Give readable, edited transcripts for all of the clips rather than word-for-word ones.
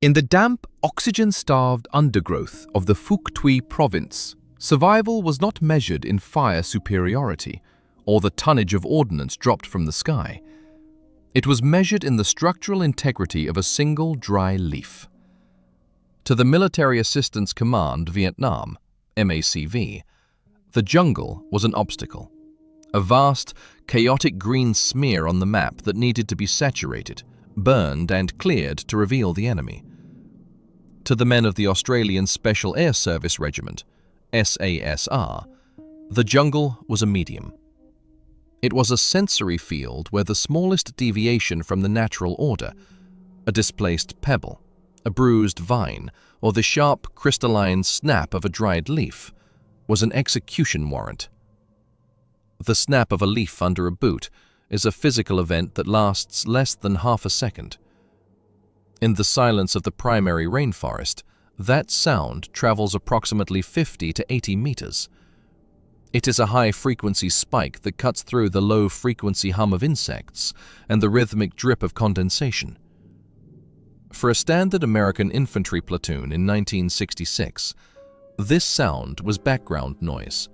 In the damp, oxygen-starved undergrowth of the Phước Tuy Province, survival was not measured in fire superiority or the tonnage of ordnance dropped from the sky. It was measured in the structural integrity of a single dry leaf. To the Military Assistance Command Vietnam, MACV, the jungle was an obstacle, a vast, chaotic green smear on the map that needed to be saturated, burned and cleared to reveal the enemy. To the men of the Australian Special Air Service Regiment, SASR, the jungle was a medium. It was a sensory field where the smallest deviation from the natural order, a displaced pebble, a bruised vine, or the sharp crystalline snap of a dried leaf, was an execution warrant. The snap of a leaf under a boot is a physical event that lasts less than half a second. In the silence of the primary rainforest, that sound travels approximately 50 to 80 meters. It is a high-frequency spike that cuts through the low-frequency hum of insects and the rhythmic drip of condensation. For a standard American infantry platoon in 1966, this sound was background noise,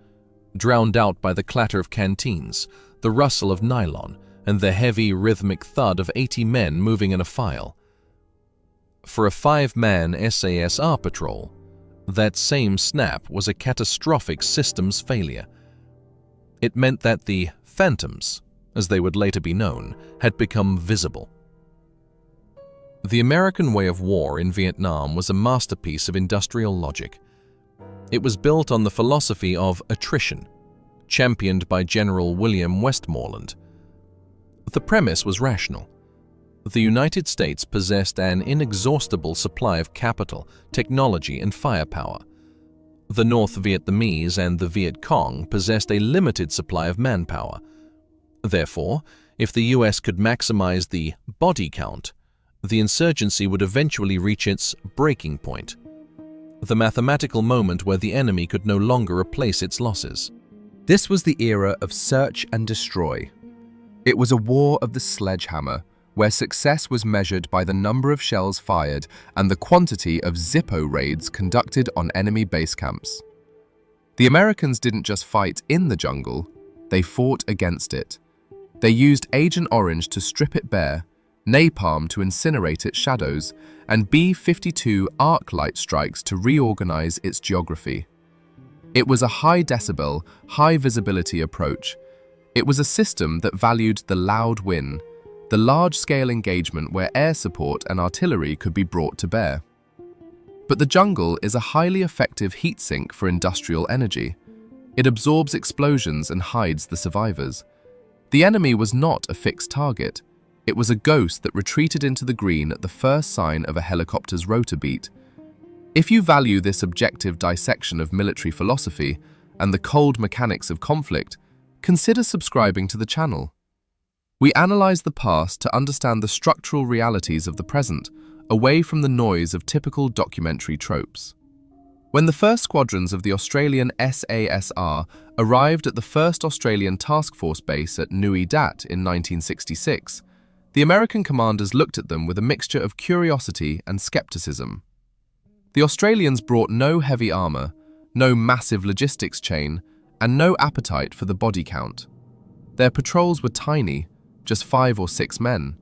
drowned out by the clatter of canteens, the rustle of nylon, and the heavy, rhythmic thud of 80 men moving in a file. For a 5-man SASR patrol, that same snap was a catastrophic systems failure. It meant that the phantoms, as they would later be known, had become visible. The American way of war in Vietnam was a masterpiece of industrial logic. It was built on the philosophy of attrition, championed by General William Westmoreland. The premise was rational. The United States possessed an inexhaustible supply of capital, technology, and firepower. The North Vietnamese and the Viet Cong possessed a limited supply of manpower. Therefore, if the US could maximize the body count, the insurgency would eventually reach its breaking point, the mathematical moment where the enemy could no longer replace its losses. This was the era of search and destroy. It was a war of the sledgehammer, where success was measured by the number of shells fired and the quantity of Zippo raids conducted on enemy base camps. The Americans didn't just fight in the jungle, they fought against it. They used Agent Orange to strip it bare, napalm to incinerate its shadows, and B-52 arc light strikes to reorganize its geography. It was a high-decibel, high-visibility approach. It was a system that valued the loud win, the large-scale engagement where air support and artillery could be brought to bear. But the jungle is a highly effective heat sink for industrial energy. It absorbs explosions and hides the survivors. The enemy was not a fixed target. It was a ghost that retreated into the green at the first sign of a helicopter's rotor beat. If you value this objective dissection of military philosophy and the cold mechanics of conflict, consider subscribing to the channel. We analyze the past to understand the structural realities of the present, away from the noise of typical documentary tropes. When the first squadrons of the Australian SASR arrived at the 1st Australian Task Force base at Nui Dat in 1966, the American commanders looked at them with a mixture of curiosity and skepticism. The Australians brought no heavy armour, no massive logistics chain, and no appetite for the body count. Their patrols were tiny, just 5 or 6 men.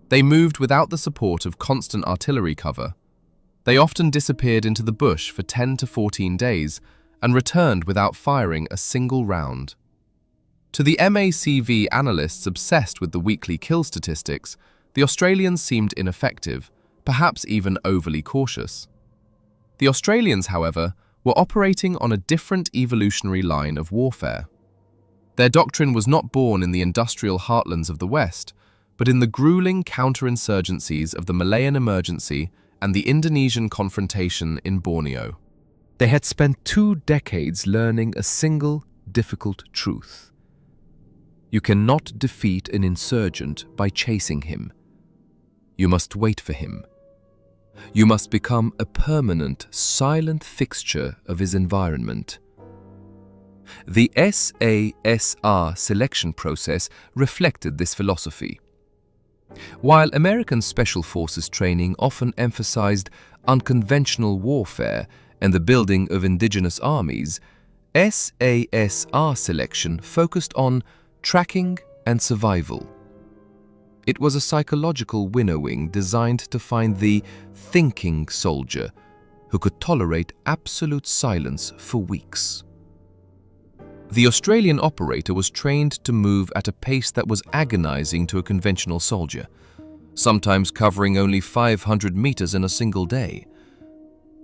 They moved without the support of constant artillery cover. They often disappeared into the bush for 10 to 14 days and returned without firing a single round. To the MACV analysts obsessed with the weekly kill statistics, the Australians seemed ineffective, perhaps even overly cautious. The Australians, however, were operating on a different evolutionary line of warfare. Their doctrine was not born in the industrial heartlands of the West, but in the grueling counterinsurgencies of the Malayan Emergency and the Indonesian confrontation in Borneo. They had spent 2 decades learning a single, difficult truth. You cannot defeat an insurgent by chasing him. You must wait for him. You must become a permanent, silent fixture of his environment. The SASR selection process reflected this philosophy. While American Special Forces training often emphasized unconventional warfare and the building of indigenous armies, SASR selection focused on tracking and survival. It was a psychological winnowing designed to find the thinking soldier who could tolerate absolute silence for weeks. The Australian operator was trained to move at a pace that was agonizing to a conventional soldier, sometimes covering only 500 meters in a single day.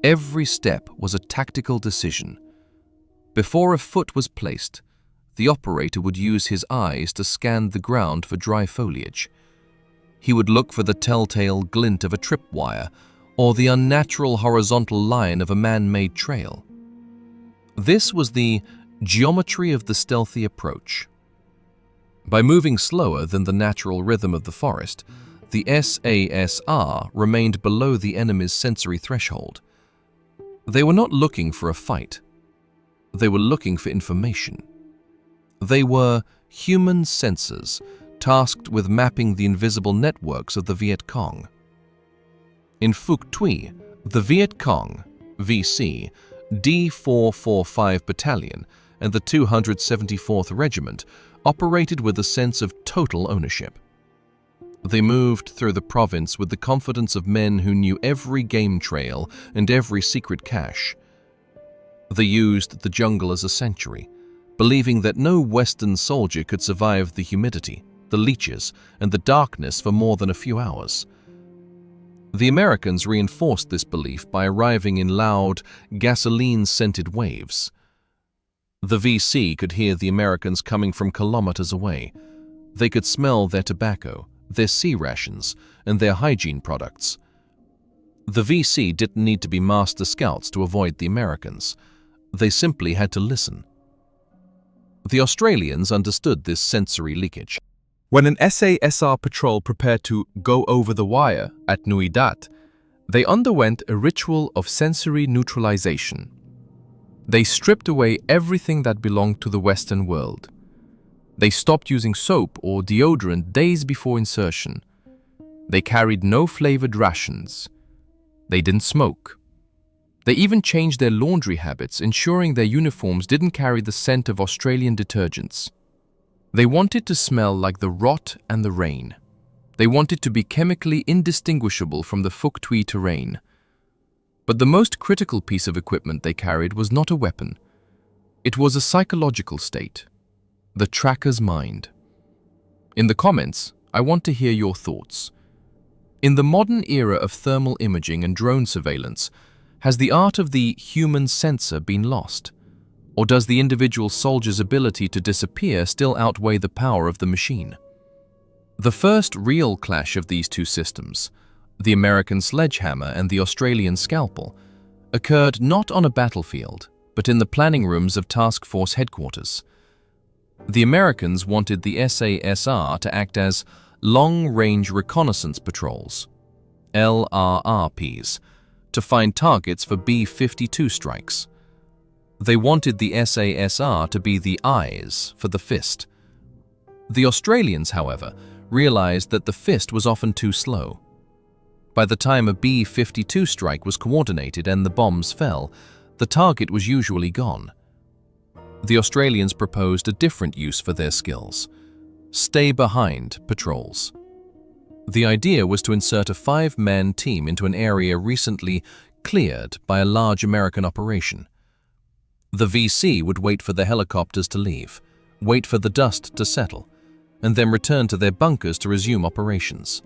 Every step was a tactical decision. Before a foot was placed, the operator would use his eyes to scan the ground for dry foliage. He would look for the telltale glint of a tripwire or the unnatural horizontal line of a man-made trail. This was the geometry of the stealthy approach. By moving slower than the natural rhythm of the forest, the SASR remained below the enemy's sensory threshold. They were not looking for a fight. They were looking for information. They were human sensors tasked with mapping the invisible networks of the Viet Cong. In Phước Tuy, the Viet Cong, VC, D445 Battalion, and the 274th Regiment operated with a sense of total ownership. They moved through the province with the confidence of men who knew every game trail and every secret cache. They used the jungle as a sanctuary, believing that no Western soldier could survive the humidity, the leeches, and the darkness for more than a few hours. The Americans reinforced this belief by arriving in loud, gasoline-scented waves. The VC could hear the Americans coming from kilometers away. They could smell their tobacco, their sea rations, and their hygiene products. The VC didn't need to be master scouts to avoid the Americans. They simply had to listen. The Australians understood this sensory leakage. When an SASR patrol prepared to go over the wire at Nui Dat, they underwent a ritual of sensory neutralization. They stripped away everything that belonged to the Western world. They stopped using soap or deodorant days before insertion. They carried no flavored rations. They didn't smoke. They even changed their laundry habits, ensuring their uniforms didn't carry the scent of Australian detergents. They wanted to smell like the rot and the rain. They wanted to be chemically indistinguishable from the Phước Tuy terrain. But the most critical piece of equipment they carried was not a weapon. It was a psychological state, the tracker's mind. In the comments, I want to hear your thoughts. In the modern era of thermal imaging and drone surveillance, has the art of the human sensor been lost? Or does the individual soldier's ability to disappear still outweigh the power of the machine? The first real clash of these two systems, the American sledgehammer and the Australian scalpel, occurred not on a battlefield, but in the planning rooms of task force headquarters. The Americans wanted the SASR to act as long-range reconnaissance patrols, LRRPs, to find targets for B-52 strikes. They wanted the SASR to be the eyes for the fist. The Australians, however, realized that the fist was often too slow. By the time a B-52 strike was coordinated and the bombs fell, the target was usually gone. The Australians proposed a different use for their skills: stay-behind patrols. The idea was to insert a 5-man team into an area recently cleared by a large American operation. The VC would wait for the helicopters to leave, wait for the dust to settle, and then return to their bunkers to resume operations.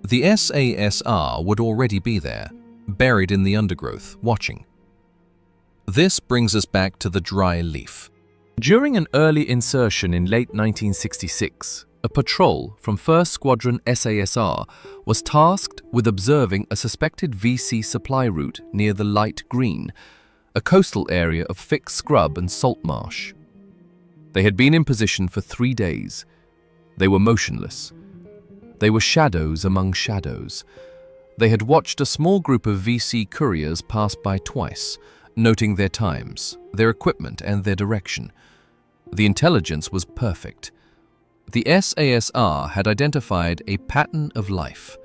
The SASR would already be there, buried in the undergrowth, watching. This brings us back to the dry leaf. During an early insertion in late 1966, a patrol from 1st Squadron SASR was tasked with observing a suspected VC supply route near the Light Green, a coastal area of thick scrub and salt marsh. They had been in position for 3 days. They were motionless. They were shadows among shadows. They had watched a small group of VC couriers pass by twice, noting their times, their equipment, and their direction. The intelligence was perfect. The SASR had identified a pattern of life.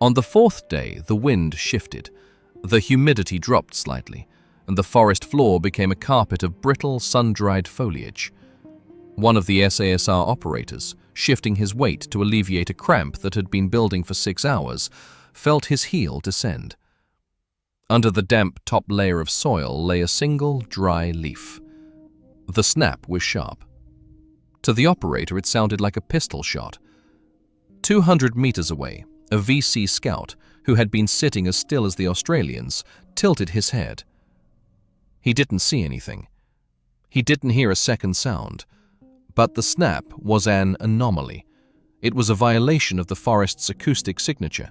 On the fourth day, the wind shifted, the humidity dropped slightly, and the forest floor became a carpet of brittle, sun-dried foliage. One of the SASR operators, shifting his weight to alleviate a cramp that had been building for 6 hours, felt his heel descend. Under the damp top layer of soil lay a single dry leaf. The snap was sharp. To the operator, it sounded like a pistol shot. 200 meters away, a VC scout, who had been sitting as still as the Australians, tilted his head. He didn't see anything. He didn't hear a second sound. But the snap was an anomaly. It was a violation of the forest's acoustic signature.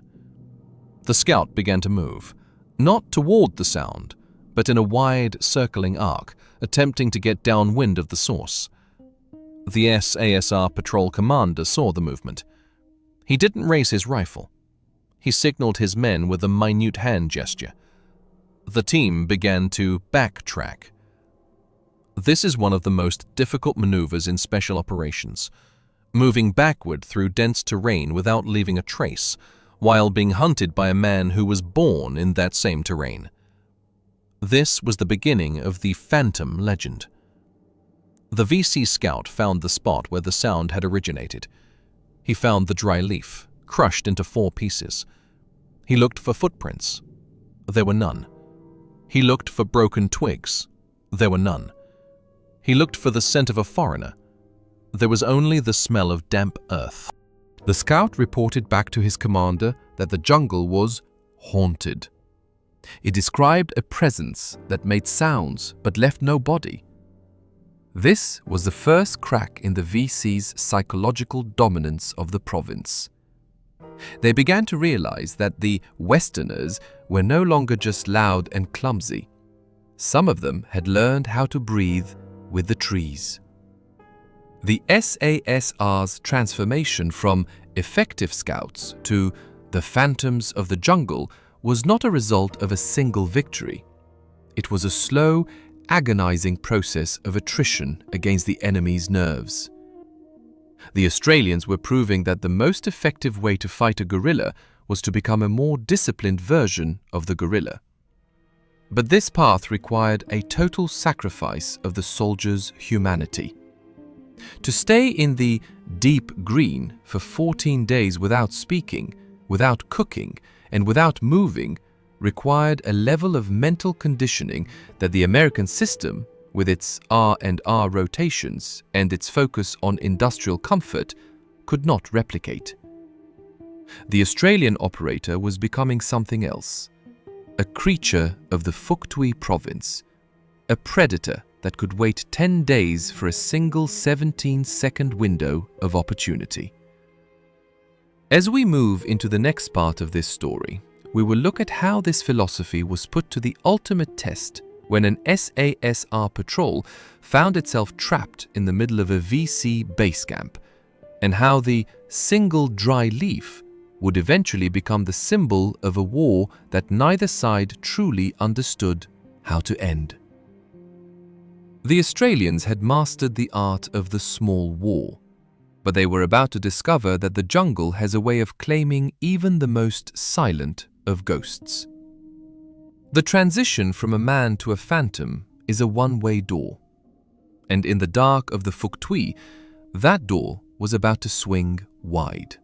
The scout began to move, not toward the sound, but in a wide, circling arc, attempting to get downwind of the source. The SASR patrol commander saw the movement. He didn't raise his rifle. He signaled his men with a minute hand gesture. The team began to backtrack. This is one of the most difficult maneuvers in special operations, moving backward through dense terrain without leaving a trace, while being hunted by a man who was born in that same terrain. This was the beginning of the Phantom legend. The VC scout found the spot where the sound had originated. He found the dry leaf, crushed into 4 pieces. He looked for footprints. There were none. He looked for broken twigs. There were none. He looked for the scent of a foreigner. There was only the smell of damp earth. The scout reported back to his commander that the jungle was haunted. It described a presence that made sounds but left no body. This was the first crack in the VC's psychological dominance of the province. They began to realize that the Westerners were no longer just loud and clumsy. Some of them had learned how to breathe with the trees. The SASR's transformation from effective scouts to the phantoms of the jungle was not a result of a single victory. It was a slow, agonizing process of attrition against the enemy's nerves. The Australians were proving that the most effective way to fight a guerrilla was to become a more disciplined version of the guerrilla. But this path required a total sacrifice of the soldier's humanity. To stay in the deep green for 14 days without speaking, without cooking, and without moving required a level of mental conditioning that the American system, with its R&R rotations and its focus on industrial comfort, could not replicate. The Australian operator was becoming something else. A creature of the Phước Tuy Province, a predator that could wait 10 days for a single 17-second window of opportunity. As we move into the next part of this story, we will look at how this philosophy was put to the ultimate test when an SASR patrol found itself trapped in the middle of a VC base camp, and how the single dry leaf would eventually become the symbol of a war that neither side truly understood how to end. The Australians had mastered the art of the small war, but they were about to discover that the jungle has a way of claiming even the most silent of ghosts. The transition from a man to a phantom is a one-way door, and in the dark of the Phước Tuy, that door was about to swing wide.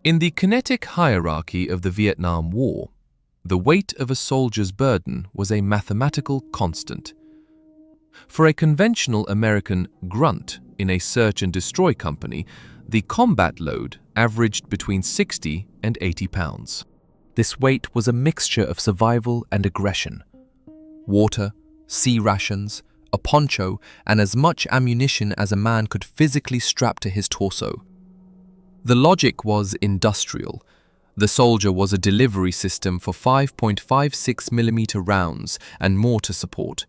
In the kinetic hierarchy of the Vietnam War, the weight of a soldier's burden was a mathematical constant. For a conventional American grunt in a search and destroy company, the combat load averaged between 60 and 80 pounds. This weight was a mixture of survival and aggression. Water, sea rations, a poncho, and as much ammunition as a man could physically strap to his torso. The logic was industrial. The soldier was a delivery system for 5.56mm rounds and mortar support.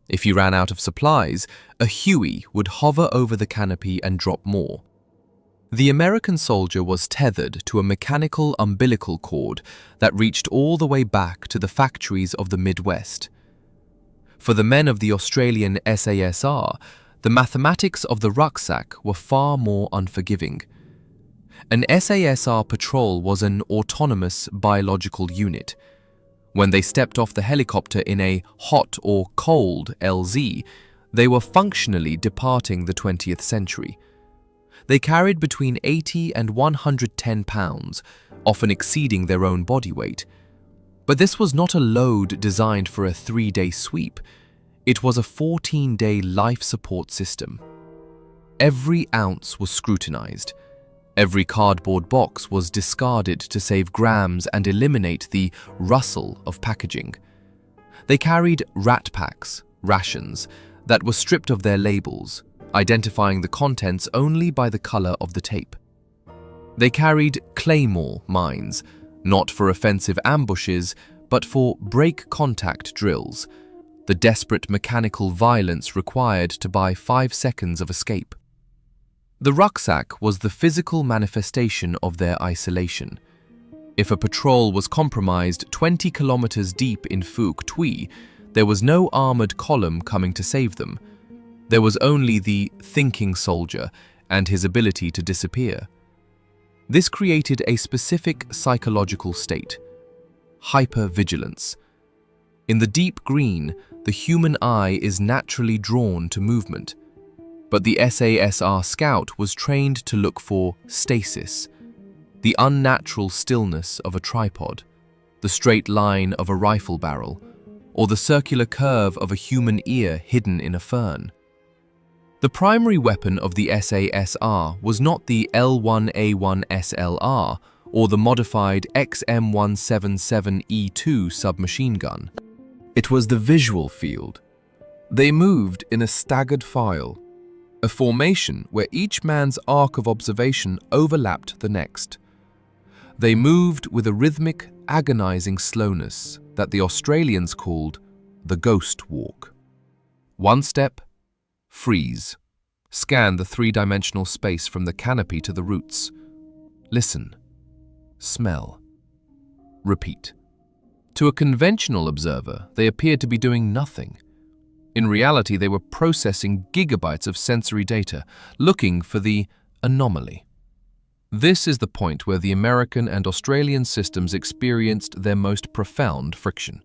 If you ran out of supplies, a Huey would hover over the canopy and drop more. The American soldier was tethered to a mechanical umbilical cord that reached all the way back to the factories of the Midwest. For the men of the Australian SASR, The mathematics of the rucksack were far more unforgiving. An SASR patrol was an autonomous biological unit. When they stepped off the helicopter in a hot or cold LZ, they were functionally departing the 20th century. They carried between 80 and 110 pounds, often exceeding their own body weight. But this was not a load designed for a 3-day sweep. It was a 14-day life support system. Every ounce was scrutinized. Every cardboard box was discarded to save grams and eliminate the rustle of packaging. They carried rat packs, rations, that were stripped of their labels, identifying the contents only by the color of the tape. They carried claymore mines, not for offensive ambushes, but for break contact drills, the desperate mechanical violence required to buy 5 seconds of escape. The rucksack was the physical manifestation of their isolation. If a patrol was compromised 20 kilometers deep in Phước Tuy, there was no armored column coming to save them. There was only the thinking soldier and his ability to disappear. This created a specific psychological state: hypervigilance. In the deep green, the human eye is naturally drawn to movement, but the SASR scout was trained to look for stasis, the unnatural stillness of a tripod, the straight line of a rifle barrel, or the circular curve of a human ear hidden in a fern. The primary weapon of the SASR was not the L1A1 SLR or the modified XM177E2 submachine gun. It was the visual field. They moved in a staggered file, a formation where each man's arc of observation overlapped the next. They moved with a rhythmic, agonizing slowness that the Australians called the ghost walk. One step, freeze. Scan the 3-dimensional space from the canopy to the roots. Listen. Smell. Repeat. To a conventional observer, they appeared to be doing nothing. In reality, they were processing gigabytes of sensory data, looking for the anomaly. This is the point where the American and Australian systems experienced their most profound friction.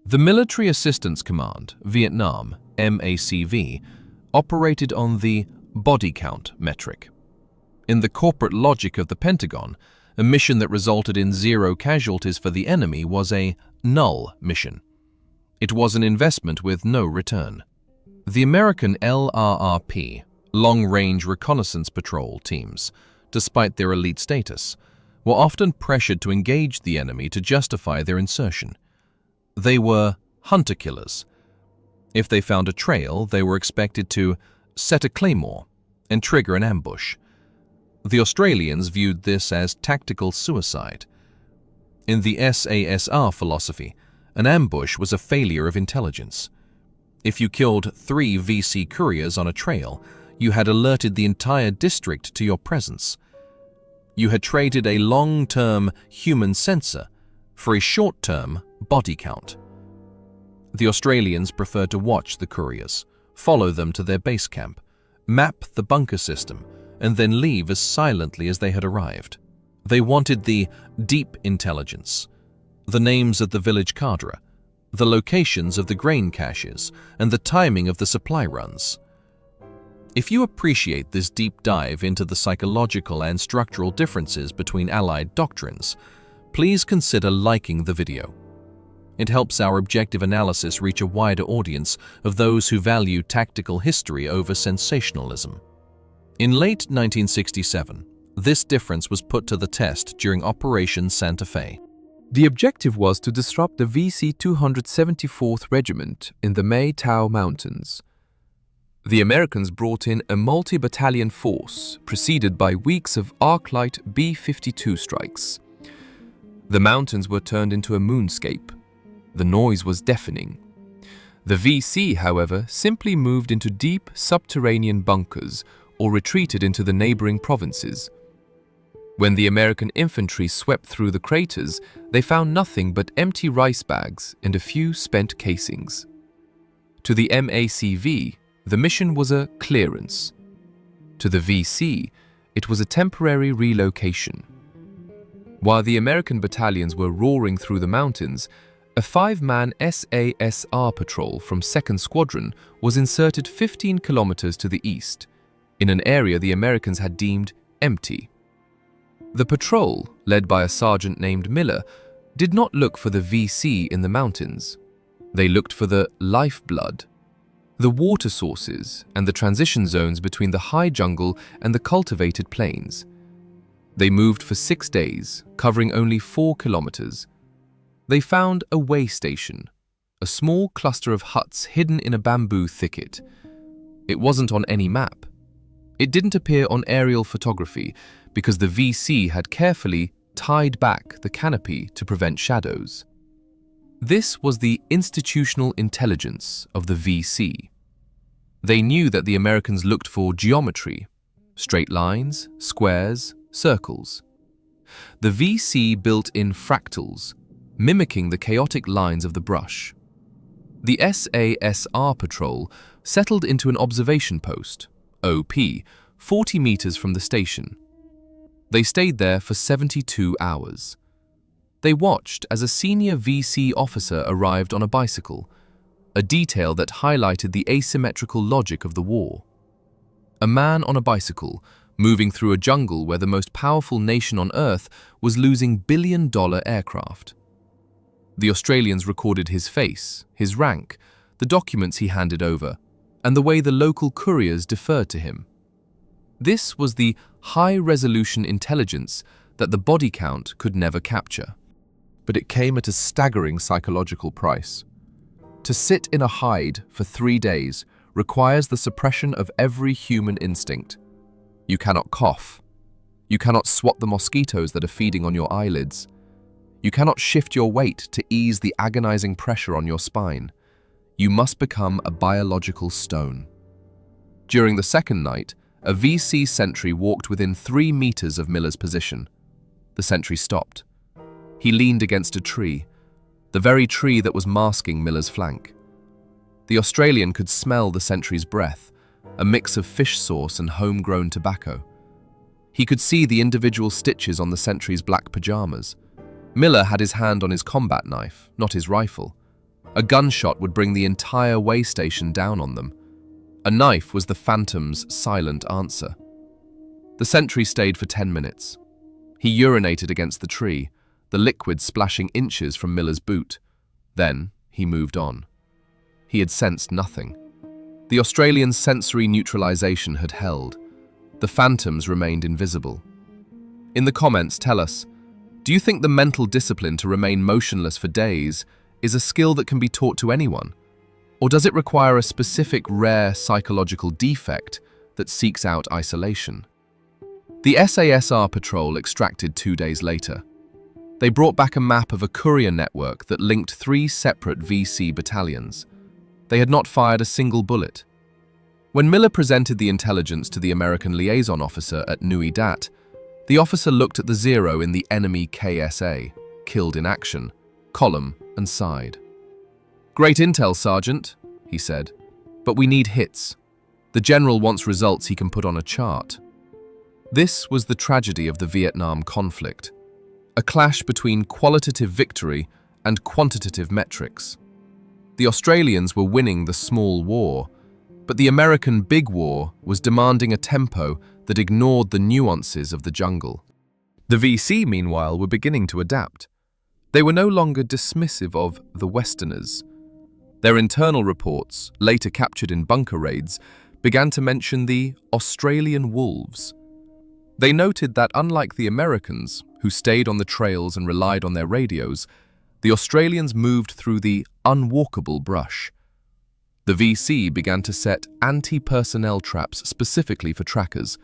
The Military Assistance Command, Vietnam, MACV, operated on the body count metric. In the corporate logic of the Pentagon, a mission that resulted in 0 casualties for the enemy was a null mission. It was an investment with no return. The American LRRP, Long-Range Reconnaissance Patrol teams, despite their elite status, were often pressured to engage the enemy to justify their insertion. They were hunter-killers. If they found a trail, they were expected to set a claymore and trigger an ambush. The Australians viewed this as tactical suicide. In the SASR philosophy, an ambush was a failure of intelligence. If you killed 3 VC couriers on a trail, you had alerted the entire district to your presence. You had traded a long-term human sensor for a short-term body count. The Australians preferred to watch the couriers, follow them to their base camp, map the bunker system, and then leave as silently as they had arrived. They wanted the deep intelligence, the names of the village cadre, the locations of the grain caches, and the timing of the supply runs. If you appreciate this deep dive into the psychological and structural differences between Allied doctrines, please consider liking the video. It helps our objective analysis reach a wider audience of those who value tactical history over sensationalism. In late 1967, this difference was put to the test during Operation Santa Fe. The objective was to disrupt the VC 274th Regiment in the Mai Tao Mountains. The Americans brought in a multi-battalion force, preceded by weeks of arc-light B-52 strikes. The mountains were turned into a moonscape. The noise was deafening. The VC, however, simply moved into deep subterranean bunkers or retreated into the neighboring provinces. When the American infantry swept through the craters, they found nothing but empty rice bags and a few spent casings. To the MACV, The mission was a clearance. To the VC, it was a temporary relocation. While the American battalions were roaring through the mountains, a 5-man SASR patrol from 2nd Squadron was inserted 15 kilometers to the east, in an area the Americans had deemed empty. The patrol, led by a sergeant named Miller, did not look for the VC in the mountains. They looked for the lifeblood, the water sources and the transition zones between the high jungle and the cultivated plains. They moved for 6 days, covering only 4 kilometers. They found a way station, a small cluster of huts hidden in a bamboo thicket. It wasn't on any map. It didn't appear on aerial photography because the VC had carefully tied back the canopy to prevent shadows. This was the institutional intelligence of the VC. They knew that the Americans looked for geometry, straight lines, squares, circles. The VC built in fractals, mimicking the chaotic lines of the brush. The SASR patrol settled into an observation post, OP, 40 meters from the station. They stayed there for 72 hours. They watched as a senior VC officer arrived on a bicycle, a detail that highlighted the asymmetrical logic of the war. A man on a bicycle, moving through a jungle where the most powerful nation on Earth was losing billion-dollar aircraft. The Australians recorded his face, his rank, the documents he handed over, and the way the local couriers deferred to him. This was the high-resolution intelligence that the body count could never capture. But it came at a staggering psychological price. To sit in a hide for 3 days requires the suppression of every human instinct. You cannot cough. You cannot swat the mosquitoes that are feeding on your eyelids. You cannot shift your weight to ease the agonizing pressure on your spine. You must become a biological stone. During the second night, a VC sentry walked within 3 meters of Miller's position. The sentry stopped. He leaned against a tree, the very tree that was masking Miller's flank. The Australian could smell the sentry's breath, a mix of fish sauce and homegrown tobacco. He could see the individual stitches on the sentry's black pajamas. Miller had his hand on his combat knife, not his rifle. A gunshot would bring the entire way station down on them. A knife was the Phantom's silent answer. The sentry stayed for 10 minutes. He urinated against the tree, the liquid splashing inches from Miller's boot. Then he moved on. He had sensed nothing. The Australian's sensory neutralization had held. The phantoms remained invisible. In the comments, tell us, do you think the mental discipline to remain motionless for days is a skill that can be taught to anyone? Or does it require a specific rare psychological defect that seeks out isolation? The SASR patrol extracted 2 days later. They brought back a map of a courier network that linked 3 separate VC battalions. They had not fired a single bullet. When Miller presented the intelligence to the American liaison officer at Nui Dat, the officer looked at the 0 in the enemy KSA, killed in action, column, and sighed. "Great intel, Sergeant," he said, "but we need hits. The general wants results he can put on a chart." This was the tragedy of the Vietnam conflict, a clash between qualitative victory and quantitative metrics. The Australians were winning the small war, but the American big war was demanding a tempo that ignored the nuances of the jungle. The VC, meanwhile, were beginning to adapt. They were no longer dismissive of the Westerners. Their internal reports, later captured in bunker raids, began to mention the Australian wolves. They noted that unlike the Americans, who stayed on the trails and relied on their radios, the Australians moved through the unwalkable brush. The VC began to set anti-personnel traps specifically for trackers,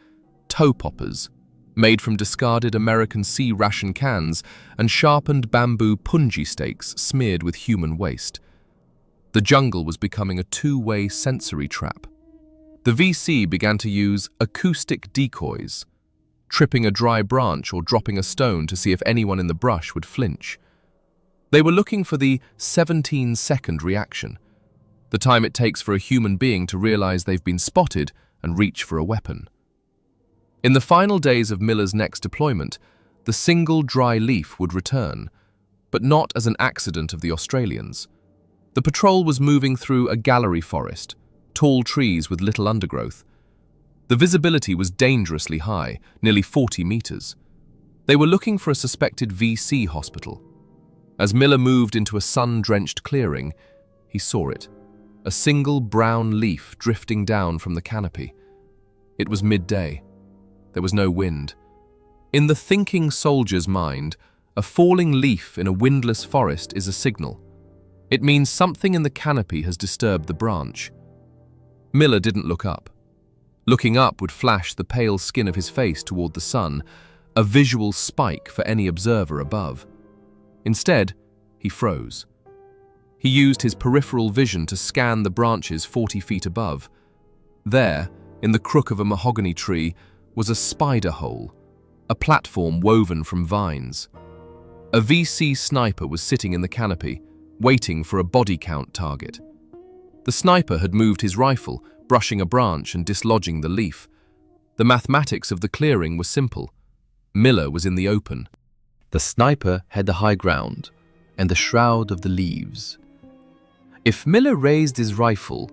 toe poppers, made from discarded American sea ration cans and sharpened bamboo punji stakes smeared with human waste. The jungle was becoming a two-way sensory trap. The VC began to use acoustic decoys, tripping a dry branch or dropping a stone to see if anyone in the brush would flinch. They were looking for the 17-second reaction, the time it takes for a human being to realize they've been spotted and reach for a weapon. In the final days of Miller's next deployment, the single dry leaf would return, but not as an accident of the Australians. The patrol was moving through a gallery forest, tall trees with little undergrowth. The visibility was dangerously high, nearly 40 meters. They were looking for a suspected VC hospital. As Miller moved into a sun-drenched clearing, he saw it, a single brown leaf drifting down from the canopy. It was midday. There was no wind. In the thinking soldier's mind, a falling leaf in a windless forest is a signal. It means something in the canopy has disturbed the branch. Miller didn't look up. Looking up would flash the pale skin of his face toward the sun, a visual spike for any observer above. Instead, he froze. He used his peripheral vision to scan the branches 40 feet above. There, in the crook of a mahogany tree, was a spider hole, a platform woven from vines. A VC sniper was sitting in the canopy, waiting for a body count target. The sniper had moved his rifle, brushing a branch and dislodging the leaf. The mathematics of the clearing were simple. Miller was in the open. The sniper had the high ground and the shroud of the leaves. If Miller raised his rifle,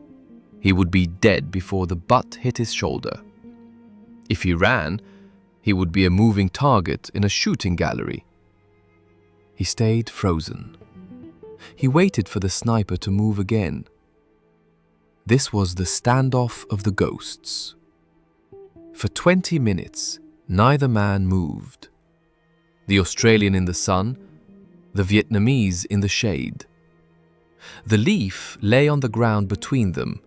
he would be dead before the butt hit his shoulder. If he ran, he would be a moving target in a shooting gallery. He stayed frozen. He waited for the sniper to move again. This was the standoff of the ghosts. For 20 minutes, neither man moved. The Australian in the sun, the Vietnamese in the shade. The leaf lay on the ground between them,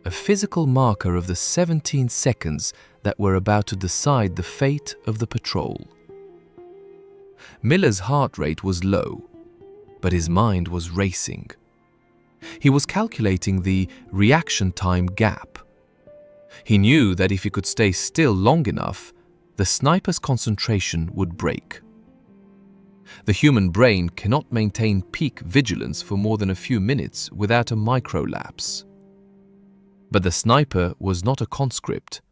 a physical marker of the 17 seconds that were about to decide the fate of the patrol. Miller's heart rate was low, but his mind was racing. He was calculating the reaction time gap. He knew that if he could stay still long enough, the sniper's concentration would break. The human brain cannot maintain peak vigilance for more than a few minutes without a microlapse. But the sniper was not a conscript.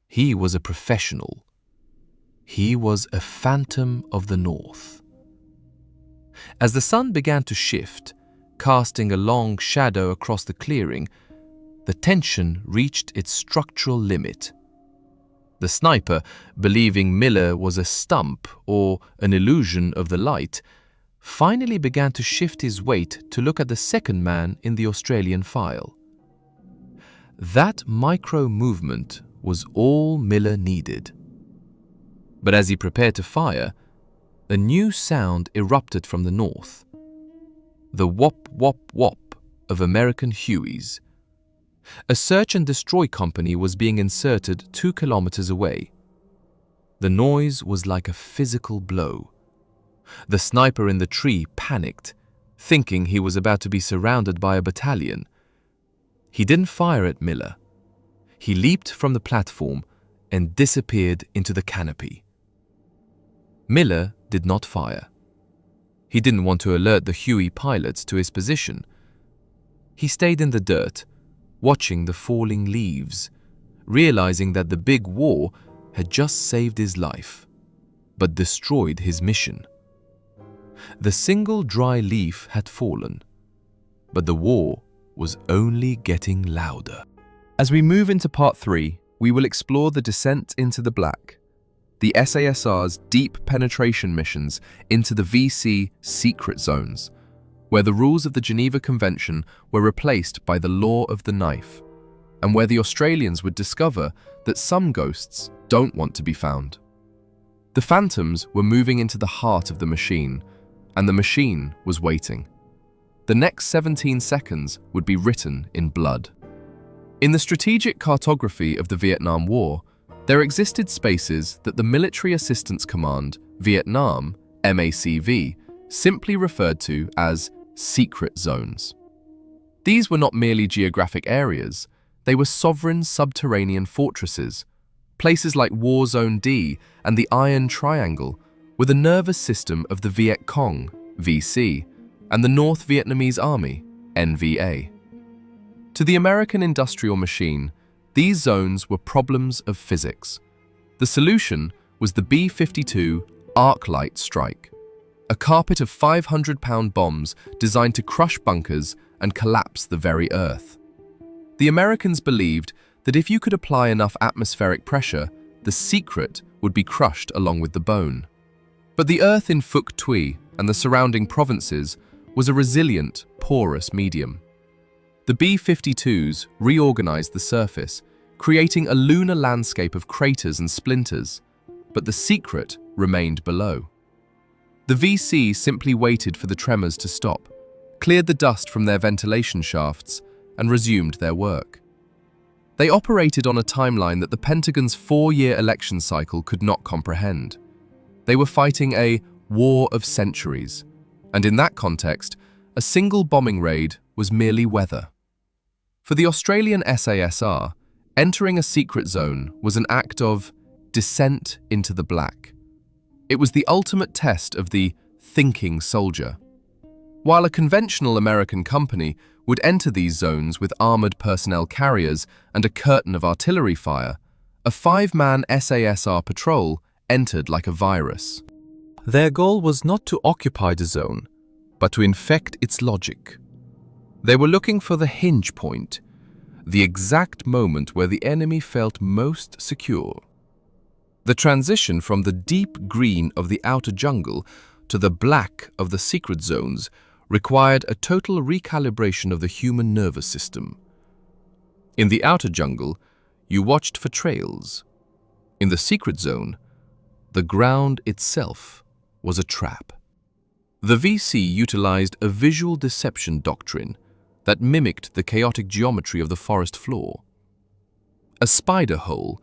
He was a professional. He was a phantom of the north. As the sun began to shift, casting a long shadow across the clearing, the tension reached its structural limit. The sniper, believing Miller was a stump or an illusion of the light, finally began to shift his weight to look at the second man in the Australian file. That micro-movement was all Miller needed. But as he prepared to fire, a new sound erupted from the north. The whop, whop, whop of American Hueys. A search and destroy company was being inserted 2 kilometers away. The noise was like a physical blow. The sniper in the tree panicked, thinking he was about to be surrounded by a battalion. He didn't fire at Miller. He leaped from the platform and disappeared into the canopy. Miller did not fire. He didn't want to alert the Huey pilots to his position. He stayed in the dirt, watching the falling leaves, realizing that the big war had just saved his life, but destroyed his mission. The single dry leaf had fallen, but the war was only getting louder. As we move into part 3, we will explore the descent into the black, the SASR's deep penetration missions into the VC secret zones, where the rules of the Geneva Convention were replaced by the law of the knife, and where the Australians would discover that some ghosts don't want to be found. The phantoms were moving into the heart of the machine, and the machine was waiting. The next 17 seconds would be written in blood. In the strategic cartography of the Vietnam War, there existed spaces that the Military Assistance Command, Vietnam, MACV, simply referred to as secret zones. These were not merely geographic areas, they were sovereign subterranean fortresses, places like War Zone D and the Iron Triangle, with the nervous system of the Viet Cong, VC, and the North Vietnamese Army, NVA. To the American industrial machine, these zones were problems of physics. The solution was the B-52 arc-light strike, a carpet of 500-pound bombs designed to crush bunkers and collapse the very earth. The Americans believed that if you could apply enough atmospheric pressure, the secret would be crushed along with the bone. But the earth in Phước Tuy and the surrounding provinces was a resilient, porous medium. The B-52s reorganized the surface, creating a lunar landscape of craters and splinters, but the secret remained below. The VC simply waited for the tremors to stop, cleared the dust from their ventilation shafts, and resumed their work. They operated on a timeline that the Pentagon's 4-year election cycle could not comprehend. They were fighting a war of centuries, and in that context, a single bombing raid was merely weather. For the Australian SASR, entering a secret zone was an act of descent into the black. It was the ultimate test of the thinking soldier. While a conventional American company would enter these zones with armored personnel carriers and a curtain of artillery fire, a 5-man SASR patrol entered like a virus. Their goal was not to occupy the zone, but to infect its logic. They were looking for the hinge point, the exact moment where the enemy felt most secure. The transition from the deep green of the outer jungle to the black of the secret zones required a total recalibration of the human nervous system. In the outer jungle, you watched for trails. In the secret zone, the ground itself was a trap. The VC utilized a visual deception doctrine that mimicked the chaotic geometry of the forest floor. A spider hole,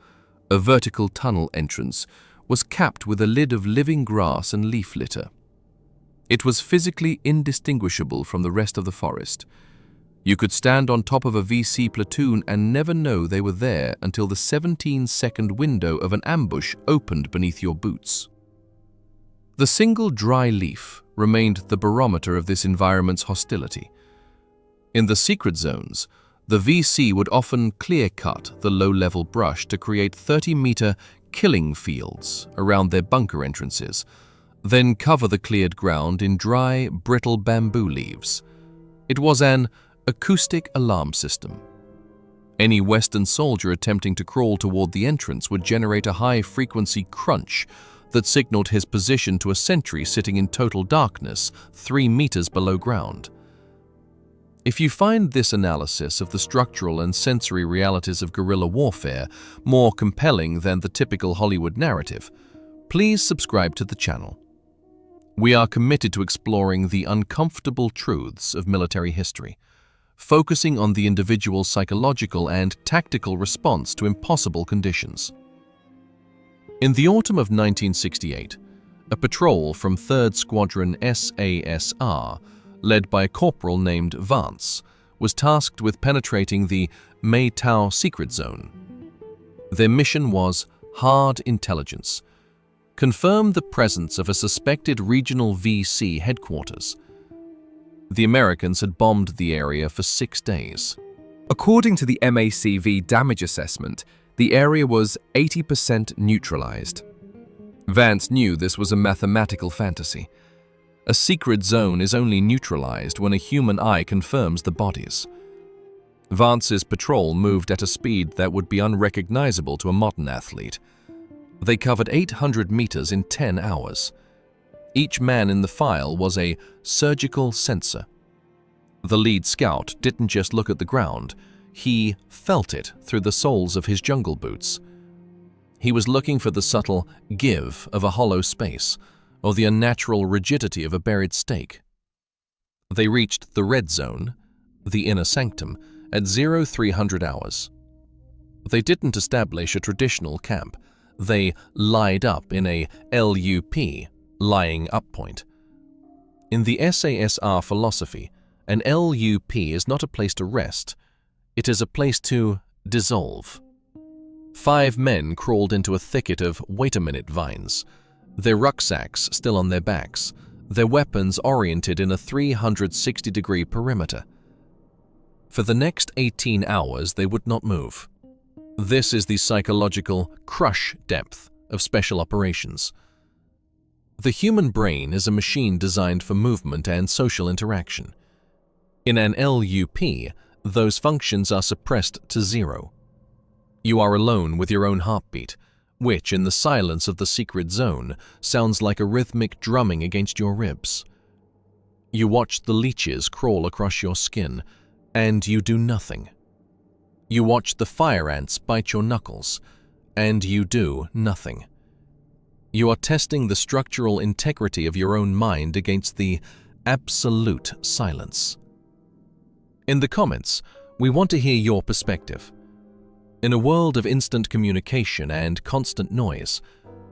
a vertical tunnel entrance, was capped with a lid of living grass and leaf litter. It was physically indistinguishable from the rest of the forest. You could stand on top of a VC platoon and never know they were there until the 17-second window of an ambush opened beneath your boots. The single dry leaf remained the barometer of this environment's hostility. In the secret zones, the VC would often clear-cut the low-level brush to create 30-meter killing fields around their bunker entrances, then cover the cleared ground in dry, brittle bamboo leaves. It was an acoustic alarm system. Any Western soldier attempting to crawl toward the entrance would generate a high-frequency crunch that signaled his position to a sentry sitting in total darkness 3 meters below ground. If you find this analysis of the structural and sensory realities of guerrilla warfare more compelling than the typical Hollywood narrative, please subscribe to the channel. We are committed to exploring the uncomfortable truths of military history, focusing on the individual's psychological and tactical response to impossible conditions. In the autumn of 1968, a patrol from 3rd Squadron SASR, led by a corporal named Vance, was tasked with penetrating the Mai Tao secret zone. Their mission was hard intelligence. Confirm the presence of a suspected regional VC headquarters. The Americans had bombed the area for 6 days. According to the MACV damage assessment, the area was 80% neutralized. Vance knew this was a mathematical fantasy. A secret zone is only neutralized when a human eye confirms the bodies. Vance's patrol moved at a speed that would be unrecognizable to a modern athlete. They covered 800 meters in 10 hours. Each man in the file was a surgical sensor. The lead scout didn't just look at the ground, he felt it through the soles of his jungle boots. He was looking for the subtle give of a hollow space, or the unnatural rigidity of a buried stake. They reached the red zone, the inner sanctum, at 0300 hours. They didn't establish a traditional camp. They lied up in a LUP, lying up point. In the SASR philosophy, an LUP is not a place to rest. It is a place to dissolve. 5 men crawled into a thicket of wait-a-minute vines, their rucksacks still on their backs, their weapons oriented in a 360-degree perimeter. For the next 18 hours, they would not move. This is the psychological crush depth of special operations. The human brain is a machine designed for movement and social interaction. In an LUP, those functions are suppressed to zero. You are alone with your own heartbeat, which, in the silence of the secret zone, sounds like a rhythmic drumming against your ribs. You watch the leeches crawl across your skin, and you do nothing. You watch the fire ants bite your knuckles, and you do nothing. You are testing the structural integrity of your own mind against the absolute silence. In the comments, we want to hear your perspective. In a world of instant communication and constant noise,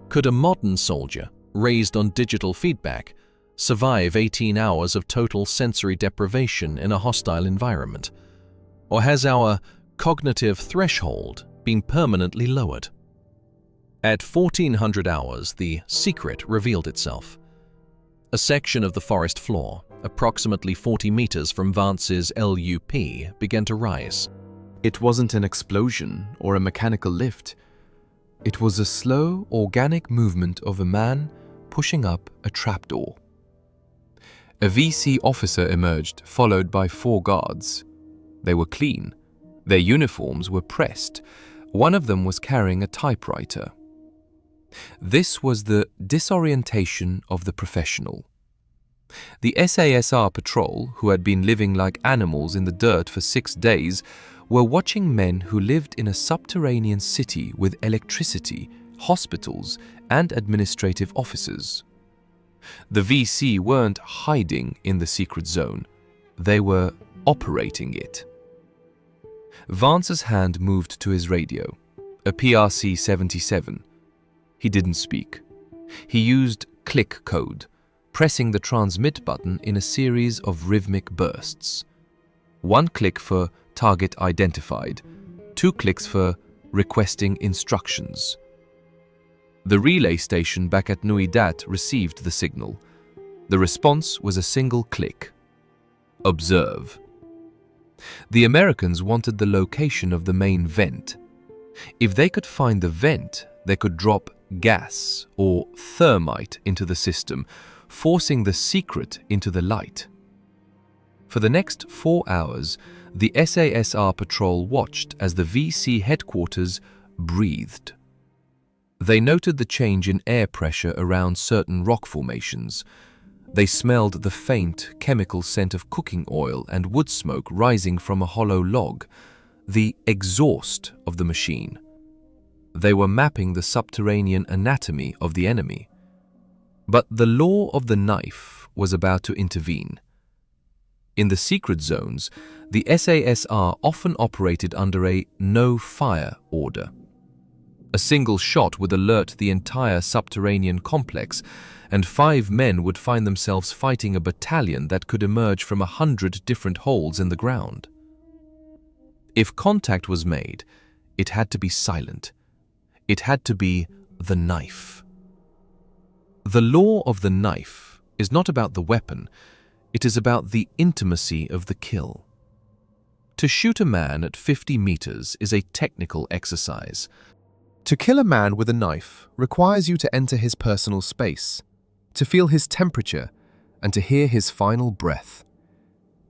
could a modern soldier, raised on digital feedback, survive 18 hours of total sensory deprivation in a hostile environment? Or has our cognitive threshold been permanently lowered? At 1400 hours, the secret revealed itself. A section of the forest floor, approximately 40 meters from Vance's LUP, began to rise. It wasn't an explosion or a mechanical lift. It was a slow, organic movement of a man pushing up a trapdoor. A VC officer emerged, followed by 4 guards. They were clean. Their uniforms were pressed. One of them was carrying a typewriter. This was the disorientation of the professional. The SASR patrol, who had been living like animals in the dirt for 6 days, were watching men who lived in a subterranean city with electricity, hospitals, and administrative offices. The VC weren't hiding in the secret zone. They were operating it. Vance's hand moved to his radio, a PRC-77. He didn't speak. He used click code, pressing the transmit button in a series of rhythmic bursts. 1 click for target identified, 2 clicks for requesting instructions. The relay station back at Nui Dat received the signal. The response was a single click. Observe. The Americans wanted the location of the main vent. If they could find the vent, they could drop gas or thermite into the system, forcing the secret into the light. For the next 4 hours, the SASR patrol watched as the VC headquarters breathed. They noted the change in air pressure around certain rock formations. They smelled the faint chemical scent of cooking oil and wood smoke rising from a hollow log, the exhaust of the machine. They were mapping the subterranean anatomy of the enemy. But the law of the knife was about to intervene. In the secret zones, the SASR often operated under a no-fire order. A single shot would alert the entire subterranean complex, and 5 men would find themselves fighting a battalion that could emerge from 100 different holes in the ground. If contact was made, it had to be silent. It had to be the knife. The law of the knife is not about the weapon, it is about the intimacy of the kill. To shoot a man at 50 meters is a technical exercise. To kill a man with a knife requires you to enter his personal space, to feel his temperature, and to hear his final breath.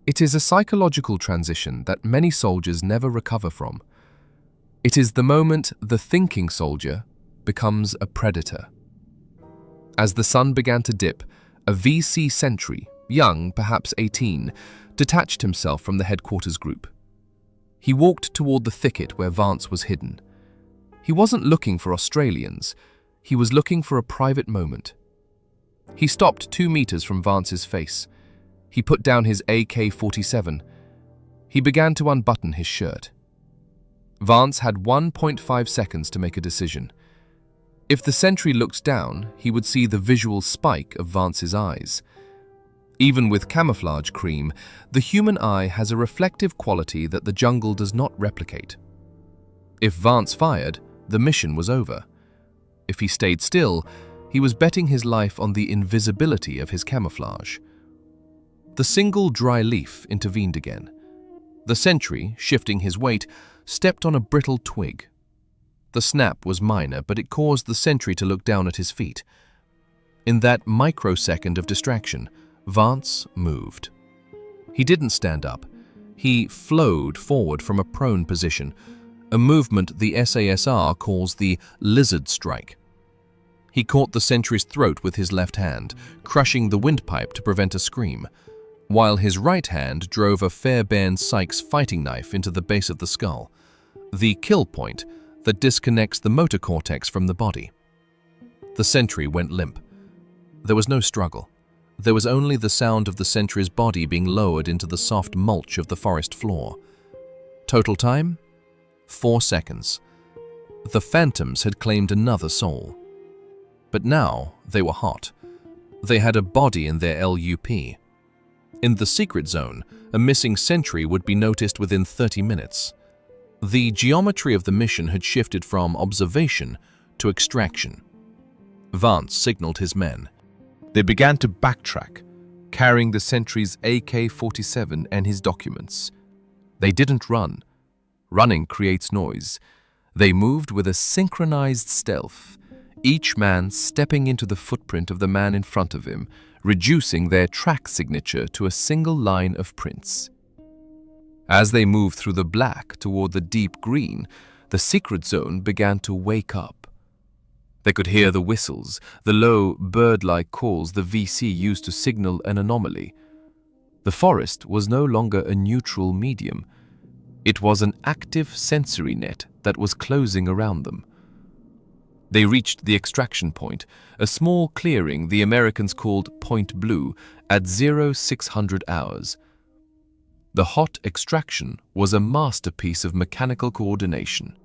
It is a psychological transition that many soldiers never recover from. It is the moment the thinking soldier becomes a predator. As the sun began to dip, a VC sentry, young, perhaps 18, detached himself from the headquarters group. He walked toward the thicket where Vance was hidden. He wasn't looking for Australians. He was looking for a private moment. He stopped 2 meters from Vance's face. He put down his AK-47. He began to unbutton his shirt. Vance had 1.5 seconds to make a decision. If the sentry looked down, he would see the visual spike of Vance's eyes. Even with camouflage cream, the human eye has a reflective quality that the jungle does not replicate. If Vance fired, the mission was over. If he stayed still, he was betting his life on the invisibility of his camouflage. The single dry leaf intervened again. The sentry, shifting his weight, stepped on a brittle twig. The snap was minor, but it caused the sentry to look down at his feet. In that microsecond of distraction, Vance moved. He didn't stand up. He flowed forward from a prone position, a movement the SASR calls the lizard strike. He caught the sentry's throat with his left hand, crushing the windpipe to prevent a scream, while his right hand drove a Fairbairn Sykes fighting knife into the base of the skull, the kill point that disconnects the motor cortex from the body. The sentry went limp. There was no struggle. There was only the sound of the sentry's body being lowered into the soft mulch of the forest floor. Total time? 4 seconds. The phantoms had claimed another soul. But now they were hot. They had a body in their LUP. In the secret zone, a missing sentry would be noticed within 30 minutes. The geometry of the mission had shifted from observation to extraction. Vance signaled his men. They began to backtrack, carrying the sentry's AK-47 and his documents. They didn't run. Running creates noise. They moved with a synchronized stealth, each man stepping into the footprint of the man in front of him, reducing their track signature to a single line of prints. As they moved through the black toward the deep green, the secret zone began to wake up. They could hear the whistles, the low, bird-like calls the VC used to signal an anomaly. The forest was no longer a neutral medium. It was an active sensory net that was closing around them. They reached the extraction point, a small clearing the Americans called Point Blue, at 0600 hours. The hot extraction was a masterpiece of mechanical coordination.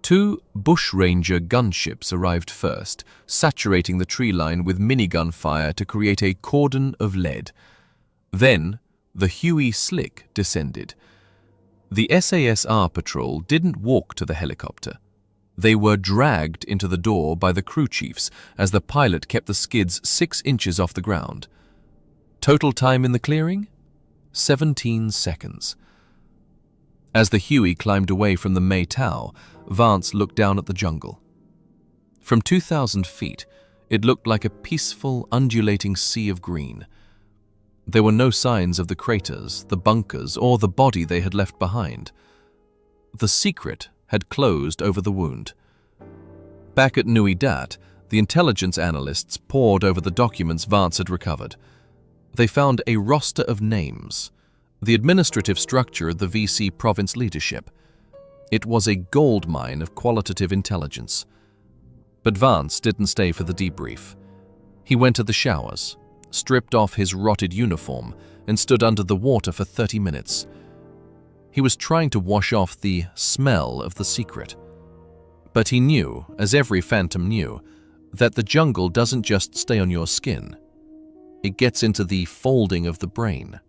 2 bushranger gunships arrived first, saturating the tree line with minigun fire to create a cordon of lead. Then, the Huey Slick descended. The SASR patrol didn't walk to the helicopter. They were dragged into the door by the crew chiefs as the pilot kept the skids 6 inches off the ground. Total time in the clearing? 17 seconds. As the Huey climbed away from the Maytao, Vance looked down at the jungle. From 2,000 feet, it looked like a peaceful, undulating sea of green. There were no signs of the craters, the bunkers, or the body they had left behind. The secret had closed over the wound. Back at Nui Dat, the intelligence analysts pored over the documents Vance had recovered. They found a roster of names, the administrative structure of the VC province leadership. It was a goldmine of qualitative intelligence. But Vance didn't stay for the debrief. He went to the showers, stripped off his rotted uniform, and stood under the water for 30 minutes. He was trying to wash off the smell of the secret. But he knew, as every phantom knew, that the jungle doesn't just stay on your skin. It gets into the folding of the brain.